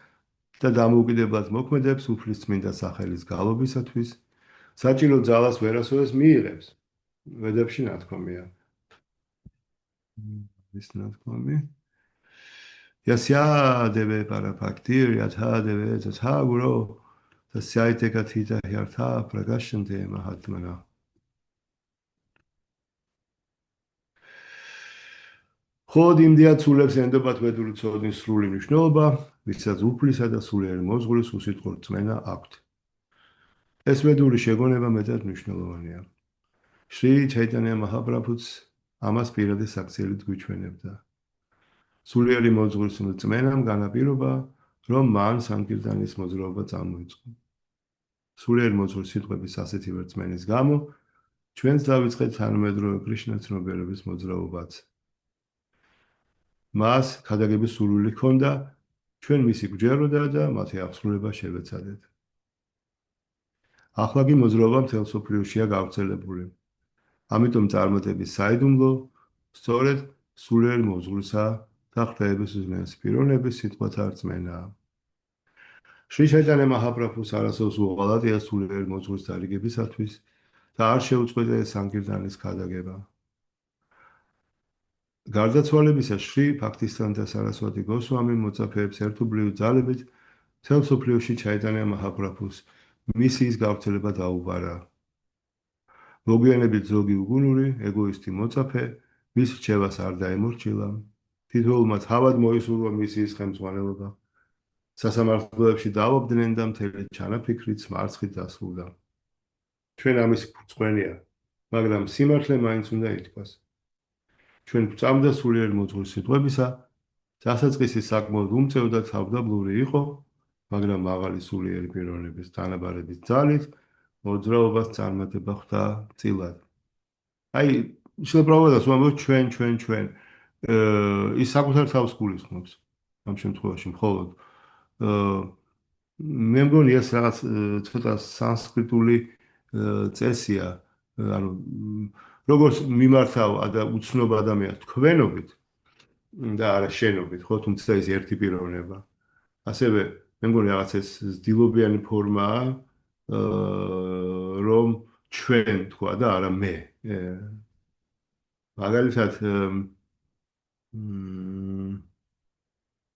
და დამოუკიდებლად მოქმედებს უფლის წმინდა სახელის გალობისათვის, საჭირო ძალას ვერასოდეს მიიღებს. ვედებში ნათქვამია. ის ნათქვამი. Yasya deve parapaktir yatha deve tatha guru tasyaite kathita hyartha pragashante mahatmana. ხოდ იმდია ცულებს ენდობათ ვედური ცოდნის სრული მნიშვნელობა, ვისაც უფლისა და სულიერი მოძღვრის უსიტყვო რწმენა აქვთ. ეს ვედური შეგონება მეტად მნიშვნელოვანია. შრი ჩაიტანია მაჰაპრაბჰუც ამას პირადი საქციელით გვიჩვენებდა. სულიერი მოძღვრის რწმენამ განაპირობა, რომ მან სანკირტანის მოძრაობა წამოიწყო. სულიერი მოძღვრის სიტყვების ასეთი რწმენის გამო ჩვენც დავიწყეთ თანამედროვე კრიშნას ცნობიერების მოძრაობაც. მას ქადაგების სურვილი ჰქონდა, ჩვენ მისი გვჯეროდა და მათი აღსრულება შევეცადეთ. ახლა კი მოძრაობა მთელ მსოფლიოშია გავრცელებული. ამიტომ წარმატების საიდუმლო სწორედ სულიერ მოძღვრისა და ღვთაების უზენაეს პიროვნების სიტყვათა რწმენაა. შრი ჩაიტანია მაჰაპრაბჰუს არასოდეს უღალატია სულიერ მოძღვრის დარიგებისათვის და არ შეუწყვეტა ეს სანკირტანის ქადაგება. გარდაცვალებისა შრი ბჰაქტისთანთა სარასვატი გოსვამი მოწაფეებს ერთობლივი ძალებით მთელ მსოფლიოში ჩაიტანია მაჰაპრაბჰუს მისიის გავრცელება დაუბარა. მოგვიანებით ზოგი უგუნური, ეგოისტი მოწაფე მის რჩევას არ დაემორჩილა. თითოეულმა თავად მოისურვა მისიის ხელმძღვანელობა. სასამართლოებში დაობდნენ და მთელი ჩანაფიქრით მარცხით დასრულდა. ჩვენ ამის ბრწყენია, მაგრამ სიმართლე მაინც უნდა ითქვას. ჩვენ გვწამდა სულიერ მოძღვრის სიტყვებისა, დასაწყისი საკმაოდ უმწევ და თავდაბლური იყო, მაგრამ მაღალი სულიერი პიროვნების თანაბარების ძალით მოძრაობას წარმატება ხვდა წილად. აი, შეუბრალოდ ვამბობ ჩვენ. ის საკუთარ თავს გულისხმობს ამ შემთხვევაში მხოლოდ. მე მგონი ეს რაღაც ცოტა სანსკრიტული წესია, ანუ როგორც მიმართავ უცნობ ადამიანს თქვენობით და არა შენობით, ხო, თუმცა ეს ერთი პიროვნება. ასევე მე მგონი რაღაც ეს ძილობიანი ფორმაა, რომ ჩვენ თქვა და არა მე. მაგალითად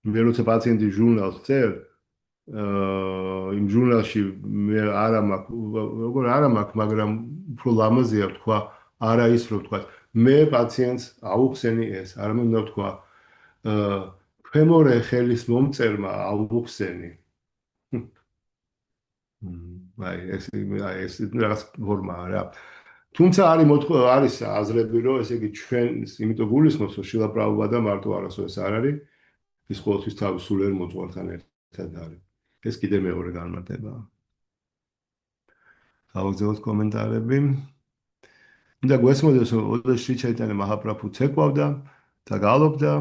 მე როცა პაციენტი ჟურნალს წერ, იმ ჟურნალში მე არა მაქვს, მაგრამ უფრო ლამაზია თქვა, არა ის რომ თქვა, მე პაციენტს აუხსენი ეს, არამედ უნდა თქვა, ქვემორე ხელის მომწერმა აუხსენი. აი ეს რაღაც ფორმაა რა. თუმცა არის აზრები, რომ ესე იგი ჩვენს იმიტომ გულისხმობს, რომ შილა პრაბჰუპადა მარტო არასოდეს არ არის, ის ყოველთვის თავის სულიერ მოძღვართან ერთად არის. ეს კიდე მეორე განმარტებაა. გავაგზავნოთ კომენტარები. და გვესმოდეს, რომ შრი ჩაიტანია მაჰაპრაბჰუ ცეკვავდა და გალობდა,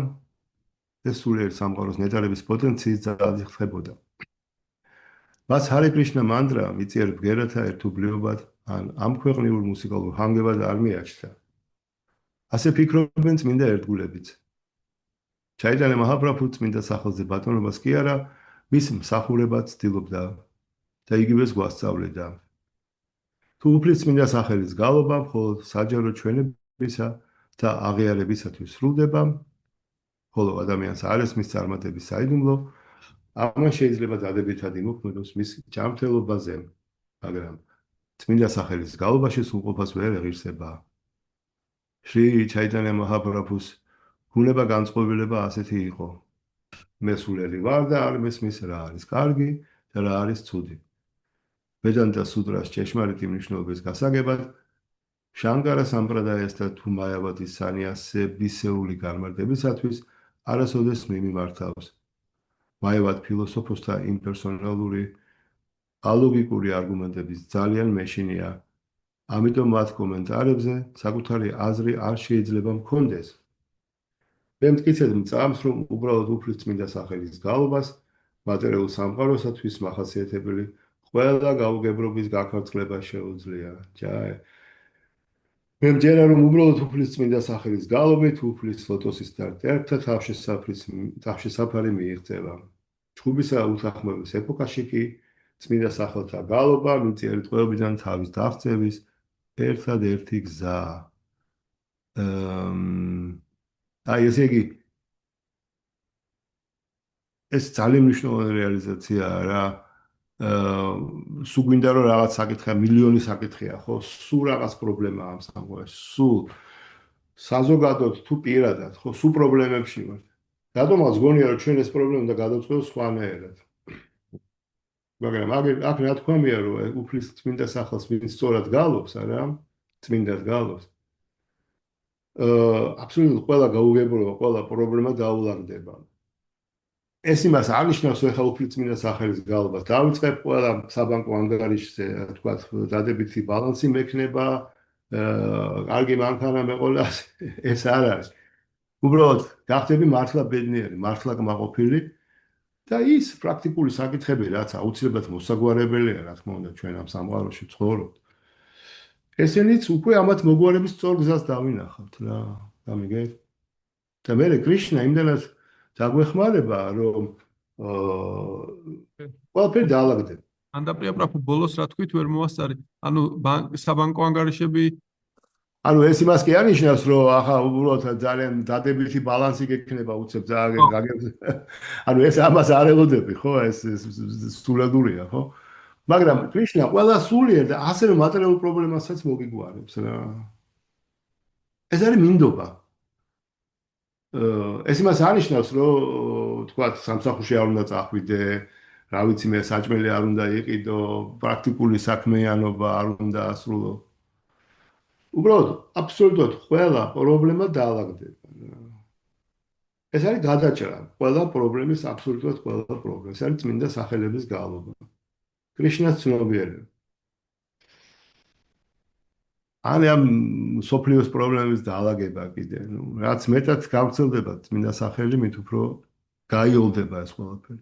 ეს სულიერ სამყაროს ნეტარების პოტენციის ძალით ხდებოდა. მას ჰარე კრიშნა მანდრა მიწიერ ბგერათა ერთობლიობად ან ამქვეყნიურ მუსიკალურ ჰანგებად არ მიაჩნდა. ასე ფიქრობენ წმინდა ერთგულებიც. ჩაიტანია მაჰაპრაბჰუ წმინდა სახელზე ბატონობას კი არა, მის მსახურებად ცდილობდა და იგივეს გვასწავლიდა. თუ უფლის წმინდა სახელის გალობა მხოლოდ საჯარო ჩვენებისა და აღიარებისათვის სრულდება, ხოლო ადამიანს არ ესმის წარმატების საიდუმლო, ამან შეიძლება დადებითად იმოქმედოს მის ჯანმრთელობაზე, მაგრამ წმინდა სახელის გალობაში სრულყოფას ვერ ეღირსება. შრი ჩაიტანია მაჰაპრაბჰუს ბუნება განწყობილება ასეთი იყო. მე სულელი ვარ და არ მესმის რა არის კარგი და რა არის ცუდი. ვედანტა სუტრას ჭეშმარიტი მნიშვნელობის გასაგებად შანკარა სამპრადაიას და თუ მაიავადის სანიასებისეული განმარტებისათვის არასოდეს მიმართავს. მაიავად ფილოსოფოსთა იმპერსონალური ალოგიკური არგუმენტების ძალიან მეშინია. ამიტომ მათ კომენტარებზე საკუთარი აზრი არ შეიძლება მქონდეს. მე მტკიცედ მწამს, რომ უბრალოდ უფლის წმინდა სახელის გალობას მატერიალურ სამყაროსათვის მახასიათებელი ყველა გაუგებრობის გაქორწილება შეუძლია. ჯაი. მე მჯერა, რომ უბრალოდ უფლის წმინდა სახელის გალობით უფლის ლოტოსის დარდერთა თავშესაფარი მიიღწევა. ჩხუბისა უთანხმოების ეპოქაში კი წმინდა სახელთა გალობა მიწიერი ტყვეობიდან თავის დაღწევის ერთადერთი გზა. აი ესე იგი ეს ძალიან მნიშვნელოვანი რეალიზაციაა რა. სულ გვინდა რომ რაღაც საკითხია, მილიონი საკითხია, ხო? სულ რაღაც პრობლემაა ამ სამყაროში. სულ საზოგადოდ თუ პირადად, ხო, სულ პრობლემებში ვართ. რატომაც გონია რომ ჩვენ ეს პრობლემა უნდა გადავწყვეტოთ სხვანაირად. მაგრამ აქ რა თქვა მეა რომ უფლის წმინდა სახელს ვინც სწორად გალობს, არა? წმინდად გალობს. აბსოლუტურად ყველა გაუგებრობა, ყველა პრობლემა დაულაგდება. ეს იმას არნიშნავს, რომ ეხლა უფლის წმინდა სახელის გალობას დავიწყებ, ყველა საბანკო ანგარიშზე, თქვა, დადებითი ბალანსი მექნება, კარგი მანქანა მეყოლა, ეს არ არის. უბრალოდ გახდები მართლა ბედნიერი, მართლა კმაყოფილი და ის პრაქტიკული საკითხები, რაც აუცილებლად მოსაგვარებელია, რა თქმა უნდა, ჩვენ ამ სამყაროში ცხოვრობთ. ესენიც უკვე ამათ მოგვარების სწორ გზას დავინახავთ რა, გამიგეთ? და მე კრიშნა იმდანაც დაგვეხმარება, რომ ყველაფერი დაალაგდება. ანდაპრია პრაფუ ბოლოს რა თქვით ვერ მოასწარი. ანუ საბანკო ანგარიშები ანუ ეს იმას კი არნიშნავს, რომ ახლა უბრალოდ ძალიან დადებითი ბალანსი გექნება უცებ გაგებს. ანუ ეს ამას არ ელოდები, ხო? ეს სულადურია, ხო? მაგრამ კრიშნა ყველა სულიერ და ასე რომ მატერიალურ პრობლემასაც მოგიგوارებს რა. ეს არის მინდობა. ეს იმას არნიშნავს, რომ თქვა სამსახურში არ უნდა წახვიდე, რა ვიცი მე საჭმელი არ უნდა იყიდო, პრაქტიკული საქმიანობა არ უნდა ასრულო. უბრალოდ აბსოლუტურად ყველა პრობლემა დაალაგდება. ეს არის გადაჭრა, ყველა პრობლემის აბსოლუტურად ყველა პრობლემა. ეს არის წმინდა სახელების გალობა. კრიშნას ცნობიერება. ამ სოფლიოს პრობლემების დაალაგება კიდე, რაც მეტად გავრცელდება წმინდა სახელი, მით უფრო გაიოლდება ეს ყველაფერი.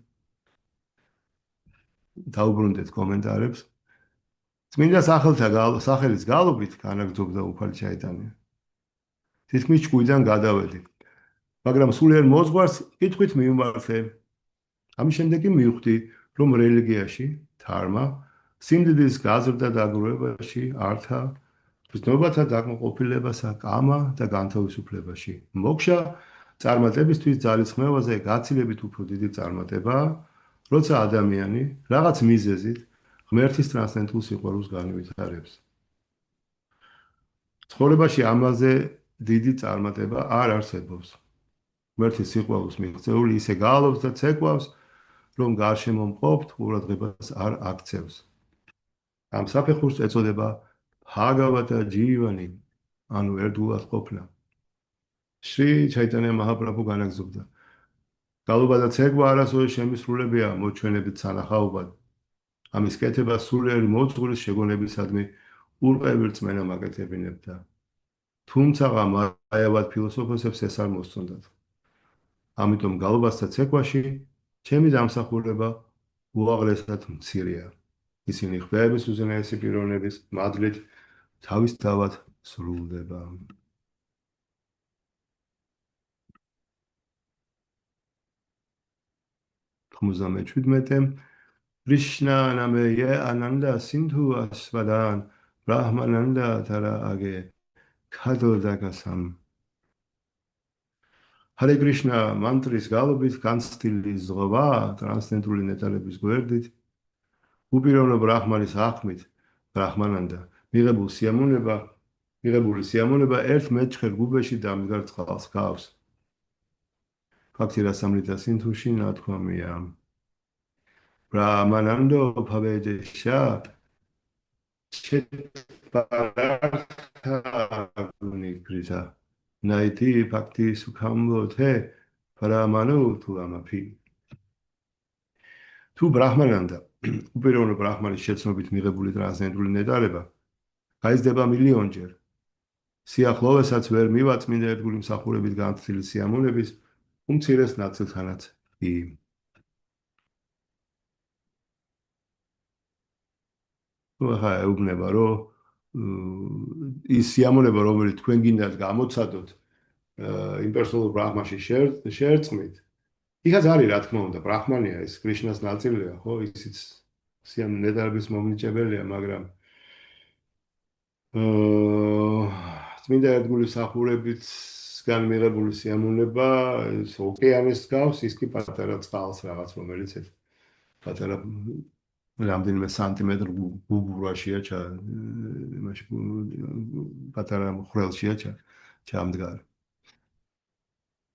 დაუბრუნდეთ კომენტარებს. წმინდა სახელის გალობით განაგრძობდა უფალი ჩაიტანია. თითქმის ჭკუიდან გადავედი. მაგრამ სულიერ მოზღვარს კითხვით მივმართე. ამის შემდეგ კი მივხვდი, რომ რელიგიაში, თარმა, სიმდიდრის გაზრდა დაგროვებაში, ართა, გრძნობათა დაკმაყოფილებასა, კამა და განთავისუფლებაში. მოქშა წარმატებისთვის ძალისხმევაზე გაცილებით უფრო დიდი წარმატებაა, როცა ადამიანი რაღაც მიზეზით ღმერთის ტრანსცენდენტულ სიყვარულს განვითარებს. ცხოვრებაში ამაზე დიდი წარმატება არ არსებობს. ღმერთის სიყვარულს მიღწეული ისე გაალობს და ცეკვავს, რომ გარშემო მყოფ ყურადღებას არ აქცევს. ამ საფეხურს ეწოდება ბჰაგავატა ჯივანი, ანუ ერთგულად ყოფნა. შრი ჩაიტანია მაჰაპრაბჰუ განაგრძობდა. გალობა და ცეკვა არასოდეს შემისრულებია მოჩვენებით სანახაობად. ამის კეთება სულიერი მოძღვრის შეგონებისადმი ურყევი რწმენა მაკეთებინებდა. თუმცა მაიავად ფილოსოფოსებს ეს არ მოსწონდათ. ამიტომ გალობასა ცეკვაში ჩემი დამსახურება უაღრესად მცირეა. ისინი ხვდების უზენაესი პიროვნების მადლით თავისთავად სრულდება. Krishna namaye ananda sindhu asvadan brahmananda tara age kadodagasam. Hare Krishna mantris galobit განცდილი ზღვა ტრანსცენდენტული ნეტარების გვერდით უპირობო ბრაჰმანის აღქმით ბრაჰმანანდა მიღებულ სიამოვნება მიღებული სიამოვნება ერთ მეჩხერ გუბეში დამდგარ წყალს გავს. ფაქტი რასამრითა სინთუში ნათქვამია. ბრაჰმანანდო ფავედეშა ჩეტპარათაგუნიკრისა ნაითი ფაქტი სუქამბოთე ბრაჰმანო თულამაფი. თუ ბრაჰმანანდა უპიროვნო ბრაჰმანის შეცნობით მიღებული ტრანსცენდენტული ნეტარება გაიზრდება მილიონჯერ. სიახლოვესაც ვერ მივაწმინდა ერთგული მსახურებით განცდილი სიამოვნების უმცირეს ნაწილთანაც კი. ხა ეუბნება, რომ ის სიამოვნება, რომელიც თქვენ გინდათ გამოცადოთ იმპერსონალურ ბრაჰმაში შერწყმით, იქაც არის, რა თქმა უნდა, ბრაჰმანია, ეს კრიშნას ნაწილია, ხო, ისიც ნეტარების მომნიჭებელია, მაგრამ წმინდა ერთგული მსახურებისგან მიღებული სიამოვნება ეს ოკეანის გავს, ის კი პატარა წყალს რაღაც, რომელიც ეს პატარა რამდენიმე სანტიმეტრ გუბურაშია იმაში პატარა ხვრელშია ჩამდგარი.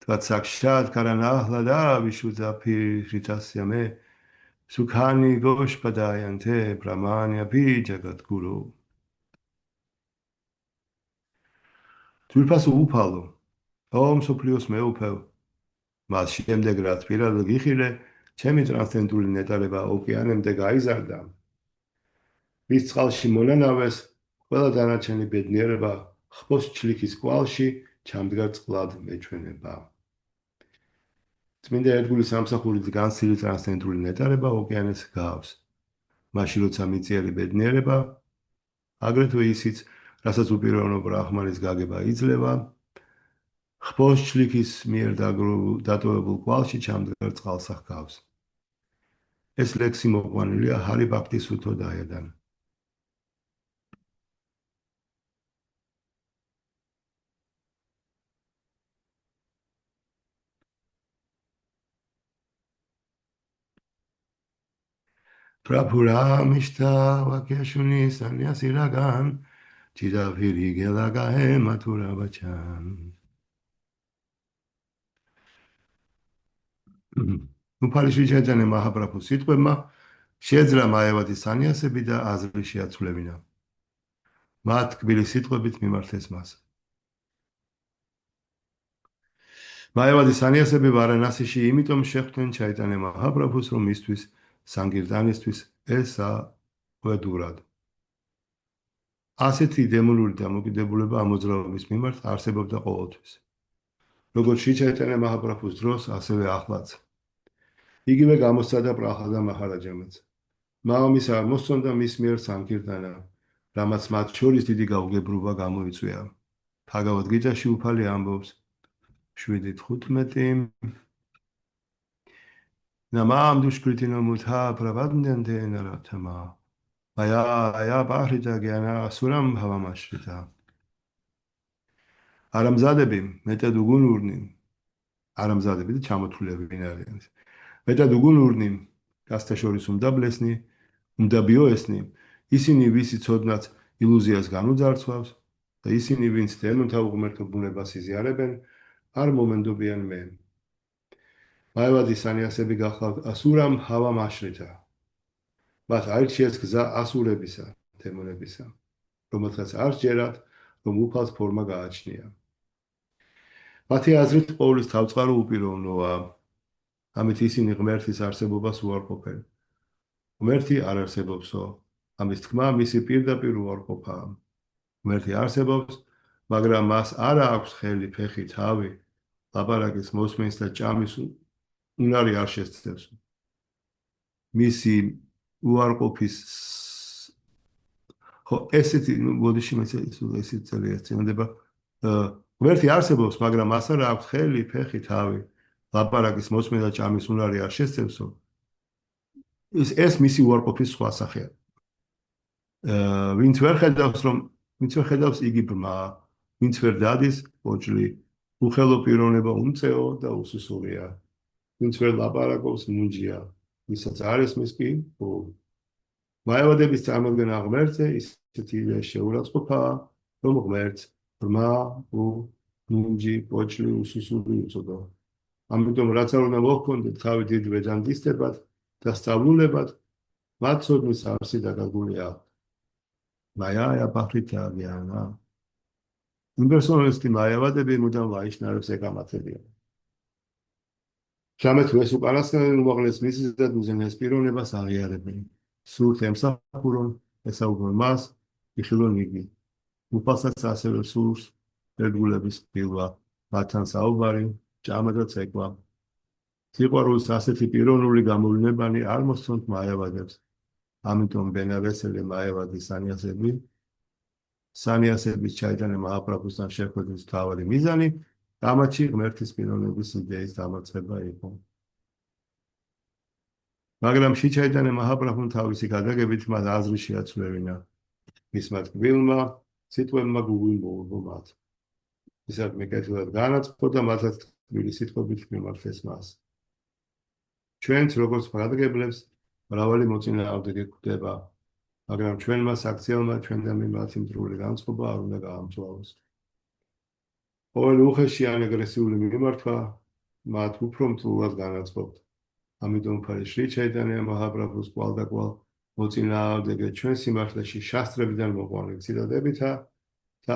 თვაცაკშად კარანაჰლადა ვიშუძაფი რიტასიამე სუქანი გოშპადაიანთე ბრამანია ბიჯაგად გურო. თურფასო უფალო, ომ სოფლიოს მეუფევ, მას შემდეგ რაც პირადად გიხილე, ჩემი ტრანსცენდენტული ნეტარება ოკეანემდე გაიზარდა. მის წყალში მონანავეს, ყველა დანარჩენი ბედნიერება ხბოს ჩლიქის კვალში ჩამდგარ წყლად მეჩვენება. წმინდა ერთგული სამსახურით განცდილი ტრანსცენდენტული ნეტარება ოკეანეს გავს. მაშინ როცა მიწიერი ბედნიერება, აგრეთვე ისიც, რასაც უპიროვნო ბრაჰმანის გაგება იძლევა, ხბოს ჩლიქის მიერ დატოვებულ კვალში ჩამდგარ წყალს ახგავს. ეს ლექსი მოყვანილია ჰარი ბჰაქტის სუთოდაიადან. პრაფურა მიშთა ვაკეშუნი სანიასი რაგან ჩიდაფირი გელაგაე მათურა ბაჩან. უფალიშვილ ჩაიტანია მაჰაპრაბჰუს სიტყვებმა შეეძლო მაევადის სანიასები და აზრი შეაცვლებინა. მათ თქმული სიტყვებით მიმართეს მას. მაევადის სანიასები ვარანასიში იმიტომ შეხვდნენ ჩაიტანია მაჰაპრაბჰუს, რომ მისთვის სანგირდანისთვის ესა ყვედურად. ასეთი დემონური დამოკიდებულება ამოძრავების მიმართ არსებობდა ყოველთვის. როგორც ჩაიტანია მაჰაპრაბჰუს დროს, ასევე ახლაც. იგივე გამოსცადა პრაჰლადა მაჰარაჯამაც. მამამის არ მოსწონდა მის მიერ სანგირდანა, რამაც მათ შორის დიდი გაუგებრობა გამოიწვია. ბჰაგავად გიტაში უფალი ამბობს 7:15 ნამამ დუშკრიტინო მუთა პრაბანდენდე ნარათმა აია ბაჰრიდა გიანა სურამ ბავამაშრიტა. არამზადები მეტად უგუნურნი, არამზადები და ჩამოთვლილები ვინ არიან. მეტად უგუნურნი, გასთა შორის უნდა ბლესნი, უნდა ბიოესნი, ისინი ვისი ცოდნაც ილუზიას განუძარცვავს და ისინი ვინც დემონთა უღმერთო ბუნებას იზიარებენ, არ მომენდობიან მე. მაევადის სანიასები გახლავთ ასურამ ჰავამ აშრითა. მათ აირჩიეს გზა ასურებისა, დემონებისა, რომელთაც არ სჯერათ, რომ უფალს ფორმა გააჩნია. მათი აზრით ყოვლის თავწყარო უპიროვნოა. ამით ისინი ღმერთის არსებობას უარყოფენ. ღმერთი არ არსებობსო, ამის თქმა მისი პირდაპირ უარყოფაა. ღმერთი არსებობს, მაგრამ მას არ აქვს ხელი, ფეხი, თავი, ლაპარაკის, მოსმენის და ჭამის უნარი არ შესწევს. მისი უარყოფის ხო ესეთი ბოდიში ესეთი ძალიან წინდება. ღმერთი არსებობს, მაგრამ მას არ აქვს ხელი, ფეხი, თავი, ლაპარაკის, მოსმენის და ჭამის უნარი არ შესწევსო. ეს მისი უარყოფის სხვა სახეა. ვინც ვერ ხედავს იგი ბრმა, ვინც ვერ დადის ოჭლი, უხელო პიროვნება უმწეო და უსუსურია. ვინც ვერ ლაპარაკობს მუნჯია, ვისაც არ ესმის კი მაევადების წარმოდგენა ღმერთზე ისეთი შეურაცხყოფაა, რომ ღმერთს ბრმა, ნუნჯი, პოჭლი, უსუსული უწოდო. ამიტომ რაც არ უნდა მოჰქონდეთ თავი დიდ ვედანტისტებად და სწავლულებად, მათ ცოდნის არსი დაგაგულია. მაია ბახრითა გიანა. იმპერსონალისტი მაიავადები მუდამ ვაიშნარებს ეკამათებიან. Შამეთ ეს უკანასკნელი უმაღლეს მისის და უზენაეს პიროვნებას აღიარებენ. სურთ ემსახურონ, ესაუბრონ მას, იხილონ იგი. უფალსაც ასევე სურს ერთგულების ხილვა, მათთან საუბარი, ჭამა და ცეკვა. სიყვარულის ასეთი პიროვნული გამოვლენებანი არ მოსწონთ მაიავადებს. ამიტომ ბენავესელი მაიავადის სანიასების ჩაიტანა მაჰაპრაბჰუსთან შეხვედრის მთავარი მიზანი გამაჩი ღმერთის პიროვნების იდეის დამარცხება იყო. მაგრამ შიჩაიტანა მაჰაპრაბჰუმ თავისი გადაგებით მას აზრი შეაცვლევინა. მისმა ტკბილმა სიტყვებმა გუგული მოუღო მათ. ისად მეკეთილად განაცხადა მათაც ტკბილი სიტყვებით მიმართეს მას. ჩვენც როგორც გადაგებლებს მრავალი მოწინააღმდეგე გვხვდება, მაგრამ ჩვენმა საქციელმა ჩვენთან მიმართი მძღული განწყობა არ უნდა გაამწვავოს. ყოველი უხეშიანი აგრესიული მიმართვა მათ უფრო მწულად განაწყობთ. ამიტომ ფარი შრი ჩაიტანია მაჰაპრაბჰუს კვალდაკვალ მოწინააღმდეგე ჩვენ სიმართლეში შასტრებიდან მოყვანილ ციტადებითა და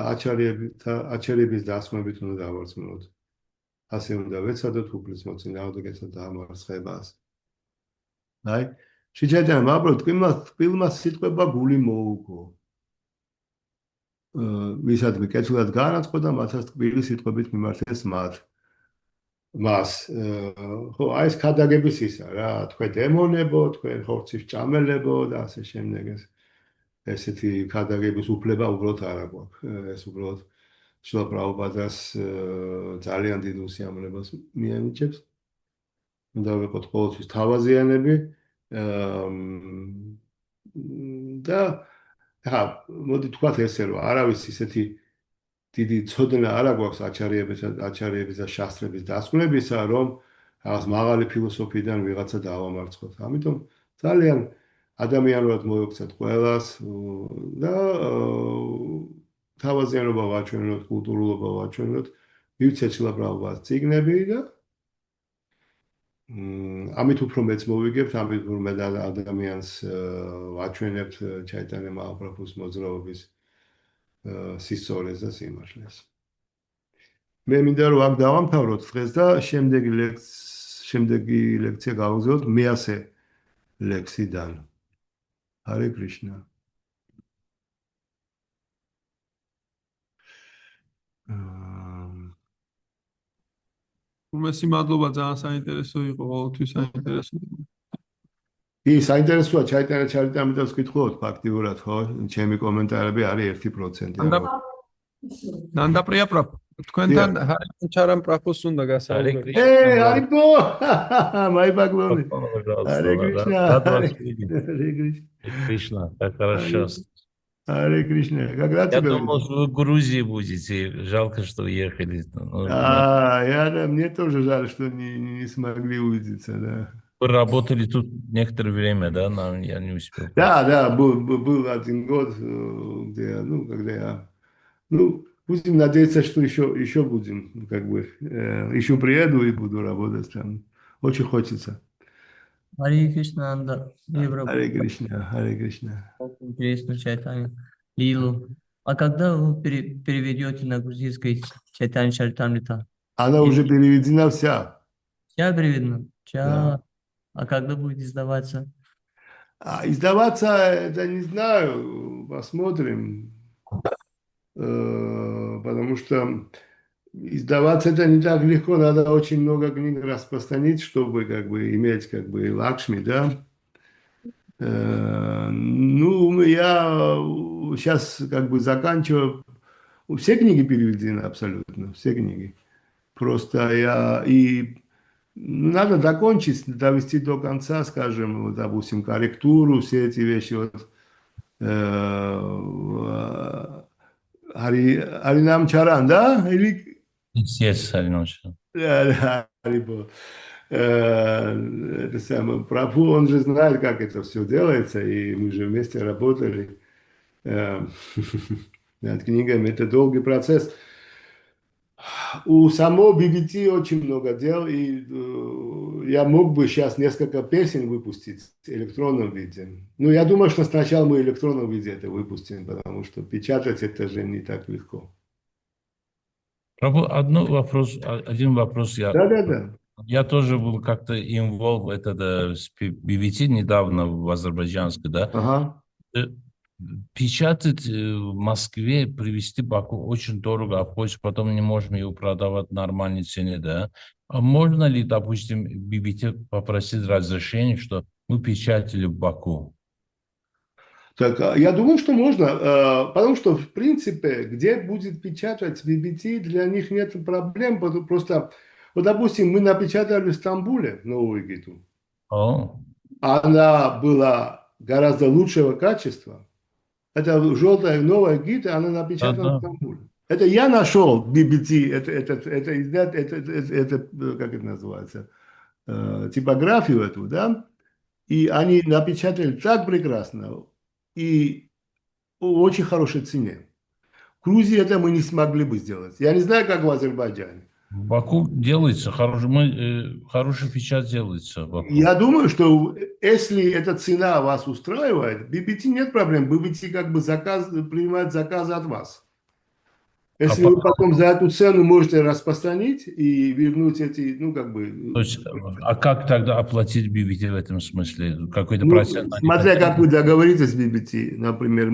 აჩარიების დასმებით უნდა დავარწმუნოთ. ასე უნდა ვეცადოთ უფლის მოწინააღმდეგეთა დამარცხებას. აი, შრი ჩაიტანია მაჰაპრაბჰუ ტკბილმა სიტყვებმა გული მოუგო. ვისადმი კეთილად განაცხადა, მათაც ტკბილი სიტყვებით მიმართეს მას. ხო, აი ეს ქადაგების ისა რა, თქვენ დემონებო, თქვენ ხორცის ჭამელებო და ასე შემდეგ ესეთი ქადაგების უფლება უბრალოდ არ აქვს. ეს უბრალოდ შილა პრაბჰუპადას ძალიან დიდ უსიამოვნებას მიანიჭებს. უნდა ვიყოთ ყოველთვის თავაზიანები და ხა, მოდი თქვათ ესე რომ არავის ისეთი დიდი ცოდნა არ აქვს აჩარიების და შასტრების დასკვნებისა, რომ რაღაც მაღალი ფილოსოფიიდან ვიღაცა დავამარცხოთ. ამიტომ ძალიან ადამიანურად მოიქცეთ ყველას და თავაზიანობა ვაჩვენოთ, კულტურულობა ვაჩვენოთ, მივცეთ შილა პრაბჰუპადის წიგნები და ამით უფრო მეც მოვიგებთ, ამით უფრო მეტ ადამიანს ვაჩვენებთ ჩაიტანია მაჰაპრაბჰუს მოძრაობის სისწორეს და სიმართლეს. მე მინდა რომ აქ დავამთავროთ დღეს და შემდეგი ლექცია გავაგზავნოთ მე-100 ლექსიდან. ჰარე კრიშნა. უმეტესი მადლობა, ძალიან საინტერესო იყო, ყოველთვის საინტერესო. საინტერესოა ჩაიტანა ჩარიტამიდას ვკითხულობთ ფაქტიურად, ხო? ჩემი კომენტარები არის 1%. ნანდაპრია პრაფ. თქვენთან ჰარი ჩარამ პრაფოს უნდა გასაუბროთ. არიბო! მაიბაგლონი. ჰარე კრიშნა. Hare Krishna, так хорошо. Харе Кришна, как рад Я тебя думал, видеть. что вы в Грузии будете. Жалко, что уехали. Мне тоже жаль, что не смогли увидеться, да. Вы работали тут некоторое время, да? Я не успел. Да, был один год, где, когда я, будем надеяться, что еще будем, как бы, еще приеду и буду работать там. Очень хочется. Харе Кришна, Анда, Европа. Харе Кришна, Харе Кришна. Интересно читание. Лилу. А когда вы переведете на грузинский читание Чаритамрита? Она уже переведена вся. Вся переведена? Да. А когда будет издаваться? Издаваться, это не знаю, посмотрим. Потому что издаваться это не так легко, надо очень много книг распространить, чтобы как бы иметь как бы лакшми, да. Я сейчас как бы заканчиваю. Все книги переведены абсолютно, все книги. Просто надо закончить, довести до конца, скажем, вот, допустим, корректуру, все эти вещи. Вот, Аринам Чаран, да? Или... Yes, Аринам Чаран. Да, это самое, Прабху, он же знает, как это все делается, и мы же вместе работали. Над книгами это долгий процесс. У самого BBT очень много дел, и я мог бы сейчас несколько песен выпустить в электронном виде. Но я думаю, что сначала мы в электронном виде это выпустим, потому что печатать это же не так легко. Один вопрос Да. я тоже был как-то involved в это с BBT недавно в азербайджанской, да. Ага. Э, Печатать в Москве, привезти в Баку очень дорого, а позже потом не можем его продавать в нормальной цене, да. А можно ли, допустим, BBT попросить разрешения, что мы печатали в Баку? Так, я думаю, что можно, потому что, в принципе, где будет печатать BBT, для них нет проблем, просто, вот, допустим, мы напечатали в Стамбуле новую гиту, О, она была гораздо лучшего качества, это желтая новая гита, она напечатана в да. Стамбуле. Это я нашел BBT, как это называется, типографию эту, да, и они напечатали так прекрасно, и по очень хорошей цене. В Грузии это мы не смогли бы сделать. Я не знаю, как в Азербайджане. В Баку делается, хороший печать делается в Баку. Я думаю, что если эта цена вас устраивает, BBT нет проблем. BBT как бы принимает заказы от вас. Если вы потом за эту цену можете распространить и вернуть эти, ну, как бы... То есть, а как тогда оплатить BBT в этом смысле? Какой-то Ну, процент они смотря хотят? как вы договоритесь с BBT, например,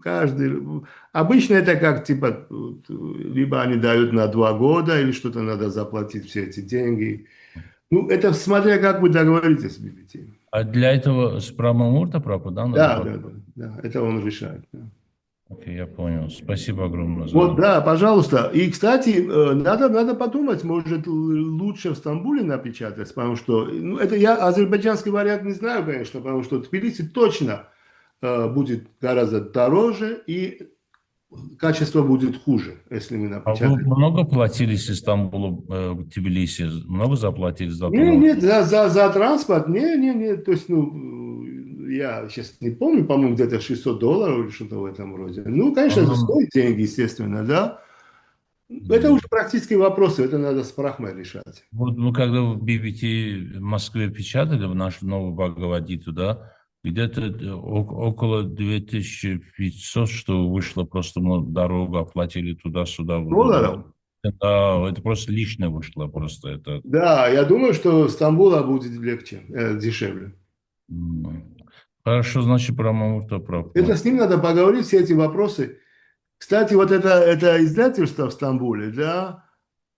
каждый... Обычно это как, типа, либо они дают на 2 года, или что-то надо заплатить все эти деньги. Ну, это смотря как вы договоритесь с BBT. А для этого с Прамамурта да, надо Да, платить? да, это он решает. Да. Окей, я понял. Спасибо огромное за... Вот, да, пожалуйста. И, кстати, надо подумать, может, лучше в Стамбуле напечатать, потому что, ну, это я азербайджанский вариант не знаю, конечно, потому что Тбилиси точно будет гораздо дороже и качество будет хуже, если мы А вы напечатаем. много платили из Стамбула в Тбилиси? Много заплатили за Нет, за транспорт, не, то есть, ну, я сейчас не помню, по-моему, где-то $600 или что-то в этом роде. Ну, конечно, это стоит деньги, естественно, да. Это уже практические вопросы, это надо с Прахмой решать. Вот мы когда в BBT в Москве печатали в нашу новую Бхагавадгиту, да, где-то около 2500, что вышло, просто мы дорогу оплатили туда-сюда. $. Да, это просто лишнее вышло, просто это. Да, я думаю, что Стамбула будет легче, дешевле. Хорошо, значит, про Мамурта прав. Это с ним надо поговорить, все эти вопросы. Кстати, вот это издательство в Стамбуле, да,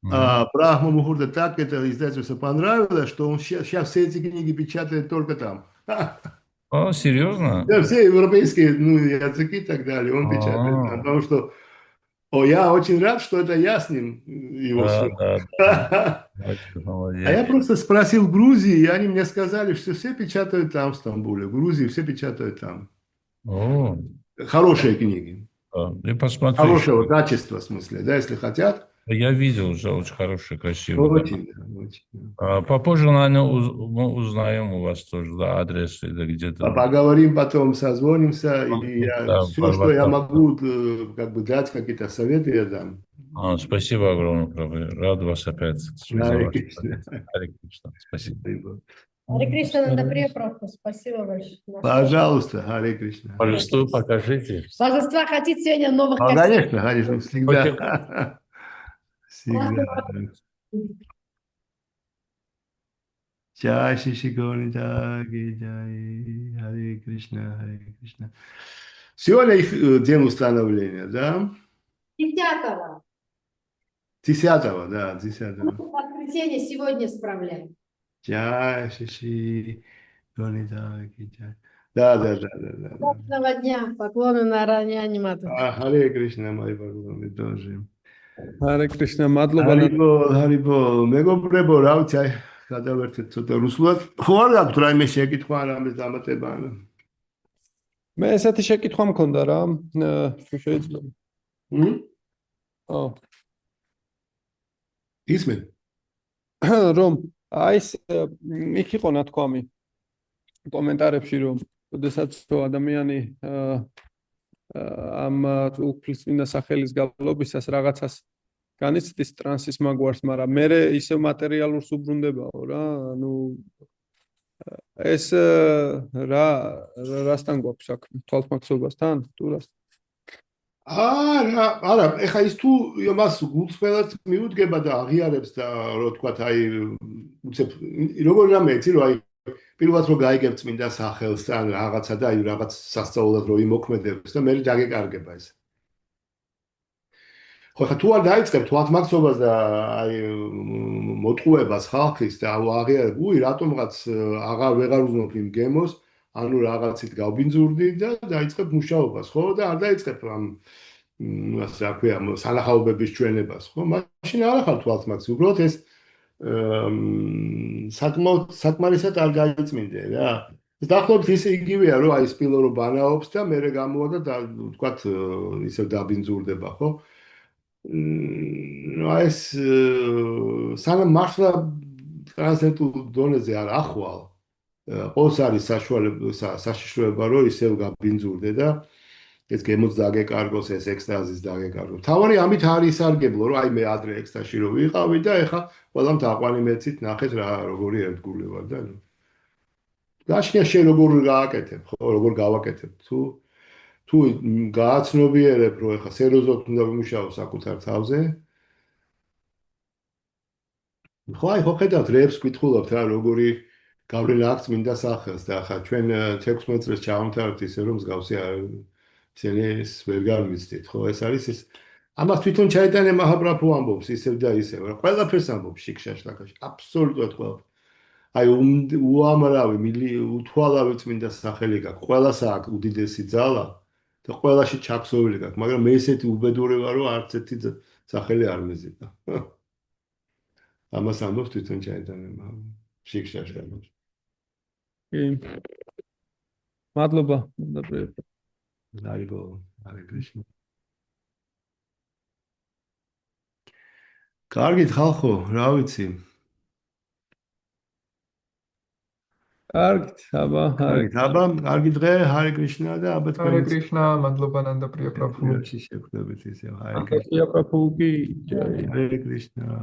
Брахма Мухурта, так это издательство понравилось, что он сейчас все эти книги печатает только там. О, серьезно? Да, все европейские, ну, языки и так далее, он печатает там, потому что я очень рад, что это я с ним его свел. Да. А я просто спросил в Грузии, и они мне сказали, что все печатают там, в Стамбуле. В Грузии все печатают там. О, Хорошие книги. я посмотрю. Хорошего качества, в смысле, да, если хотят. Я видел уже, очень хороший, красивый. Да. Очень, очень. Попозже, наверное, мы узнаем у вас тоже, да, адрес или где-то. Поговорим потом, созвонимся, и Да, все, что я могу как бы дать, какие-то советы, я дам. Спасибо огромное, Прабhu. Рад вас опять Харе Кришна. Харе Кришна. Спасибо. Харе Кришна, Нандаприя Прабху, спасибо большое. Пожалуйста, Харе Кришна. Божество покажите. Божества хотите сегодня новых костюмов? Конечно, всегда. Всегда. Джай Шиши Гаунита Джай, Харе Кришна, Харе Кришна. Сегодня их день установления, да? 10-го. 10-го, да, 10-го. Воскресенье сегодня справляем. Джай Шиши Гаунита Джай. Да. Удачного дня. Поклоны на Раньяне Матушке. Харе Кришна, мои поклоны тоже. Hare Krishna, madloba. Haribol, მეგობრებო, რა ვიცი, აი, გადავერთეთ ცოტა რუსულად. ხო არ გაქვთ რაიმე შეკითხვა რამის დამატებანა? მე ესეთი შეკითხვა მქონდა რა, თუ შეიძლება. ისმენ? რომ აი ეს იქ იყო ნათქვამი კომენტარებში რომ შესაძლოა ადამიანი ამ უფლის წმინდა სახელის გავლობისას რაღაცას განიცდის ტრანსის მაგვარს, მაგრამ მე ისე მატერიალურს უბრუნდებაო რა, ანუ ეს რასთან გვაქვს საქმე, თვალთმაცობასთან, თუ რასთან? არა, ეხა ის თუ იმას გულწრფელად მიუდგება და აღიარებს და რო თქვა, აი უცებ როგორ რამე იცი რომ აი პირველად რო გაიგებ წმინდა სახელს და რაღაცა და აი რაღაც სასწაულად რო იმოქმედებს და მე დაგეკარგება ეს. ხო, ხა თუ არ დაიწყებ თვალთმაცობას და აი მოტყუებას ხალხის და აღიარებ, რატომღაც ვეღარ უზნობ იმ გემოს, ანუ რაღაცით გავბინძურდი და დაიწყებ მუშაობას, ხო? და არ დაიწყებ ამ ასე რა ქვია, სანახაობების ჩვენებას, ხო? მაშინ არ ახალ თვალთმაცი, უბრალოდ ეს საკმარისად არ გაიწმინდე რა. დაახლოებით ისე იგივეა, რომ აი სპილო რო ბანაობს და მერე გამოვა და ვთქვათ ისე დაბინძურდება, ხო? აი ეს სანამ მართლა ტრანსცენდენტულ დონეზე არ ახვალ, ყოველს არის საშიშროება, რომ ისევ გაბინძურდე და ეს გემოც დაგეკარგოს, ეს ექსტაზის დაგეკარგოს. თავარი ამით არის ისარგებლო, რომ აი მე ადრე ექსტაზში რო ვიყავი და ეხა ყველამ თაყვანი მეცით ნახეთ რა როგორი ერთგული ვარ და გაშნია შე როგორ გააკეთებ, ხო, როგორ გავაკეთებ. თუ გააცნობიერებ, რომ ეხა სერიოზულად უნდა ვიმუშაო საკუთარ თავზე. ხო, ხედავთ რეებს კითხულობთ რა, როგორი გავლენა აქვს წმინდა სახელს და ახლა ჩვენ 16 წელს ჩავამთავრებთ ისე რომ მსგავსი ისინი ვერ გამიცდით, ხო, ეს არის ეს ამას თვითონ ჩაიტანე მაჰაპრაფუ ამბობს ისევ და ისევ, რა ყველაფერს ამბობს შიქშაშლაკაში, აბსოლუტურად ყველა. აი უამრავი უთვალავი წმინდა სახელი გაქვს, ყველას აქვს უდიდესი ძალა და ყველაში ჩაქსოვილი გაქვს, მაგრამ მე ესეთი უბედური ვარ, რომ არც ერთი სახელი არ მეზიდა. ამას ამბობს თვითონ ჩაიტანე შიქშაშლაკაში. კი. მადლობა. დაიბო, ჰარე კრიშნა. კარგით ხალხო, რა ვიცი. კარგით, აბა, კარგი დღე, ჰარე კრიშნა და აბა თქვენ. ჰარე კრიშნა, მადლობა ნანდა პრია პრაფუ. შეხვდებით ისევ, ჰარე პრია პრაფუ კი. კრიშნა.